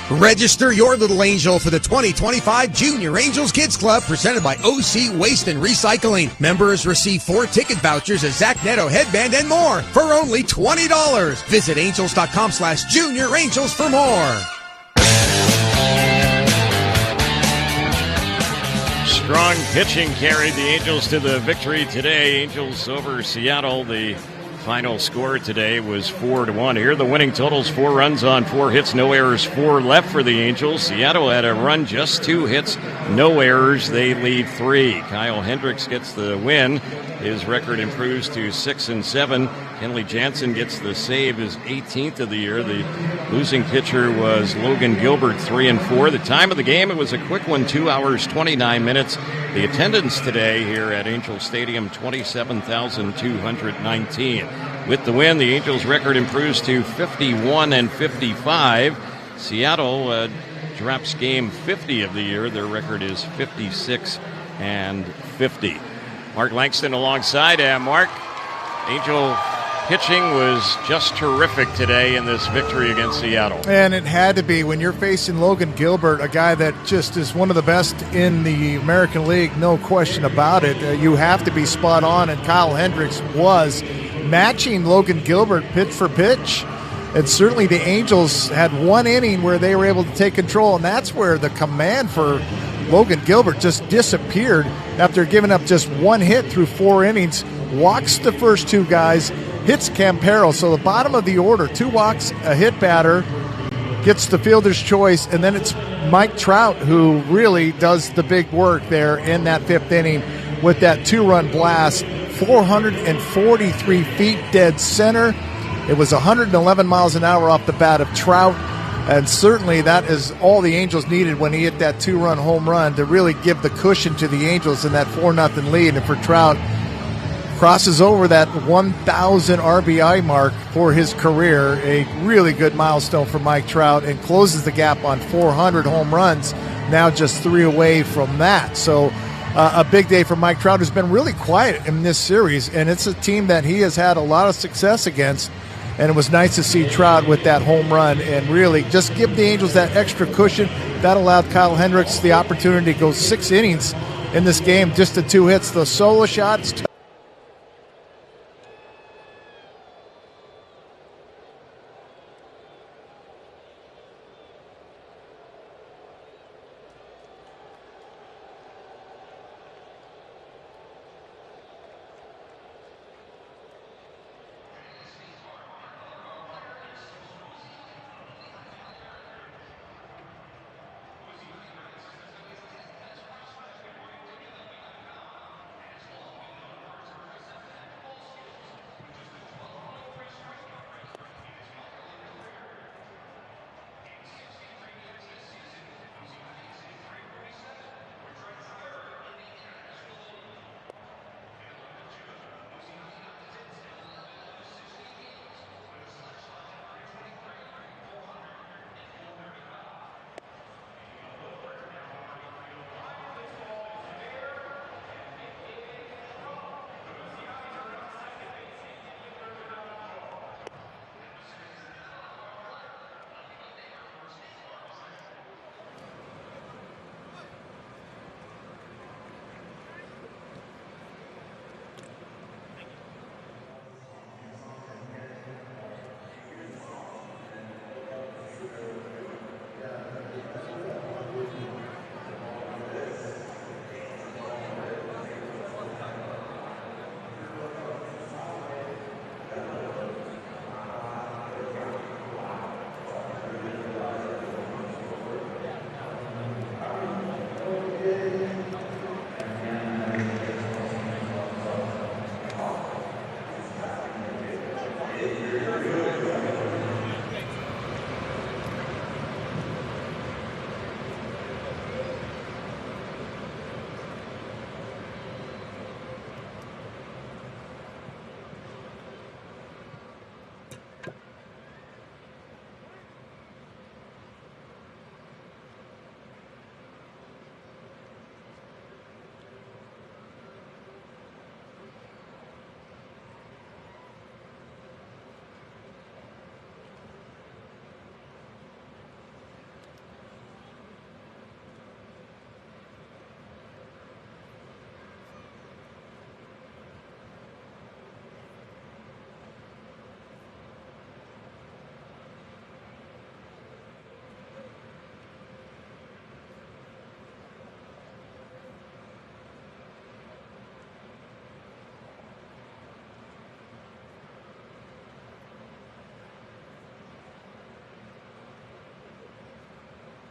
Register your little angel for the 2025 Junior Angels Kids Club presented by OC Waste and Recycling. Members receive 4 ticket vouchers, a Zach Neto headband, and more for only $20. Visit angels.com/Junior Angels for more. Strong pitching carried the Angels to the victory today. Angels over Seattle. The final score today was 4-1. Here are the winning totals: 4 runs on 4 hits, no errors, 4 left for the Angels. Seattle had a run, just 2 hits, no errors. They lead 3. Kyle Hendricks gets the win. His record improves to 6-7. Kenley Jansen gets the save, his 18th of the year. The losing pitcher was Logan Gilbert, 3-4. The time of the game, it was a quick one, 2 hours, 29 minutes. The attendance today here at Angel Stadium, 27,219. With the win, the Angels' record improves to 51-55. Seattle drops game 50 of the year. Their record is 56-50. Mark Langston alongside. Mark, Angel pitching was just terrific today in this victory against Seattle. And it had to be when you're facing Logan Gilbert, a guy that just is one of the best in the American League, no question about it. You have to be spot on, and Kyle Hendricks was matching Logan Gilbert pitch for pitch. And certainly the Angels had one inning where they were able to take control, and that's where the command for Logan Gilbert just disappeared after giving up just 1 hit through 4 innings. Walks the first 2 guys, hits Campero. So the bottom of the order, 2 walks, a hit batter, gets the fielder's choice, and then it's Mike Trout who really does the big work there in that 5th inning with that 2-run blast. 443 feet dead center. It was 111 miles an hour off the bat of Trout, and certainly that is all the Angels needed when he hit that 2-run home run to really give the cushion to the Angels in that 4-0 lead. And for Trout, crosses over that 1,000 RBI mark for his career, a really good milestone for Mike Trout, and closes the gap on 400 home runs, now just 3 away from that. So a big day for Mike Trout, who's been really quiet in this series, and it's a team that he has had a lot of success against. And it was nice to see Trout with that home run and really just give the Angels that extra cushion. That allowed Kyle Hendricks the opportunity to go 6 innings in this game, just the 2 hits. The solo shots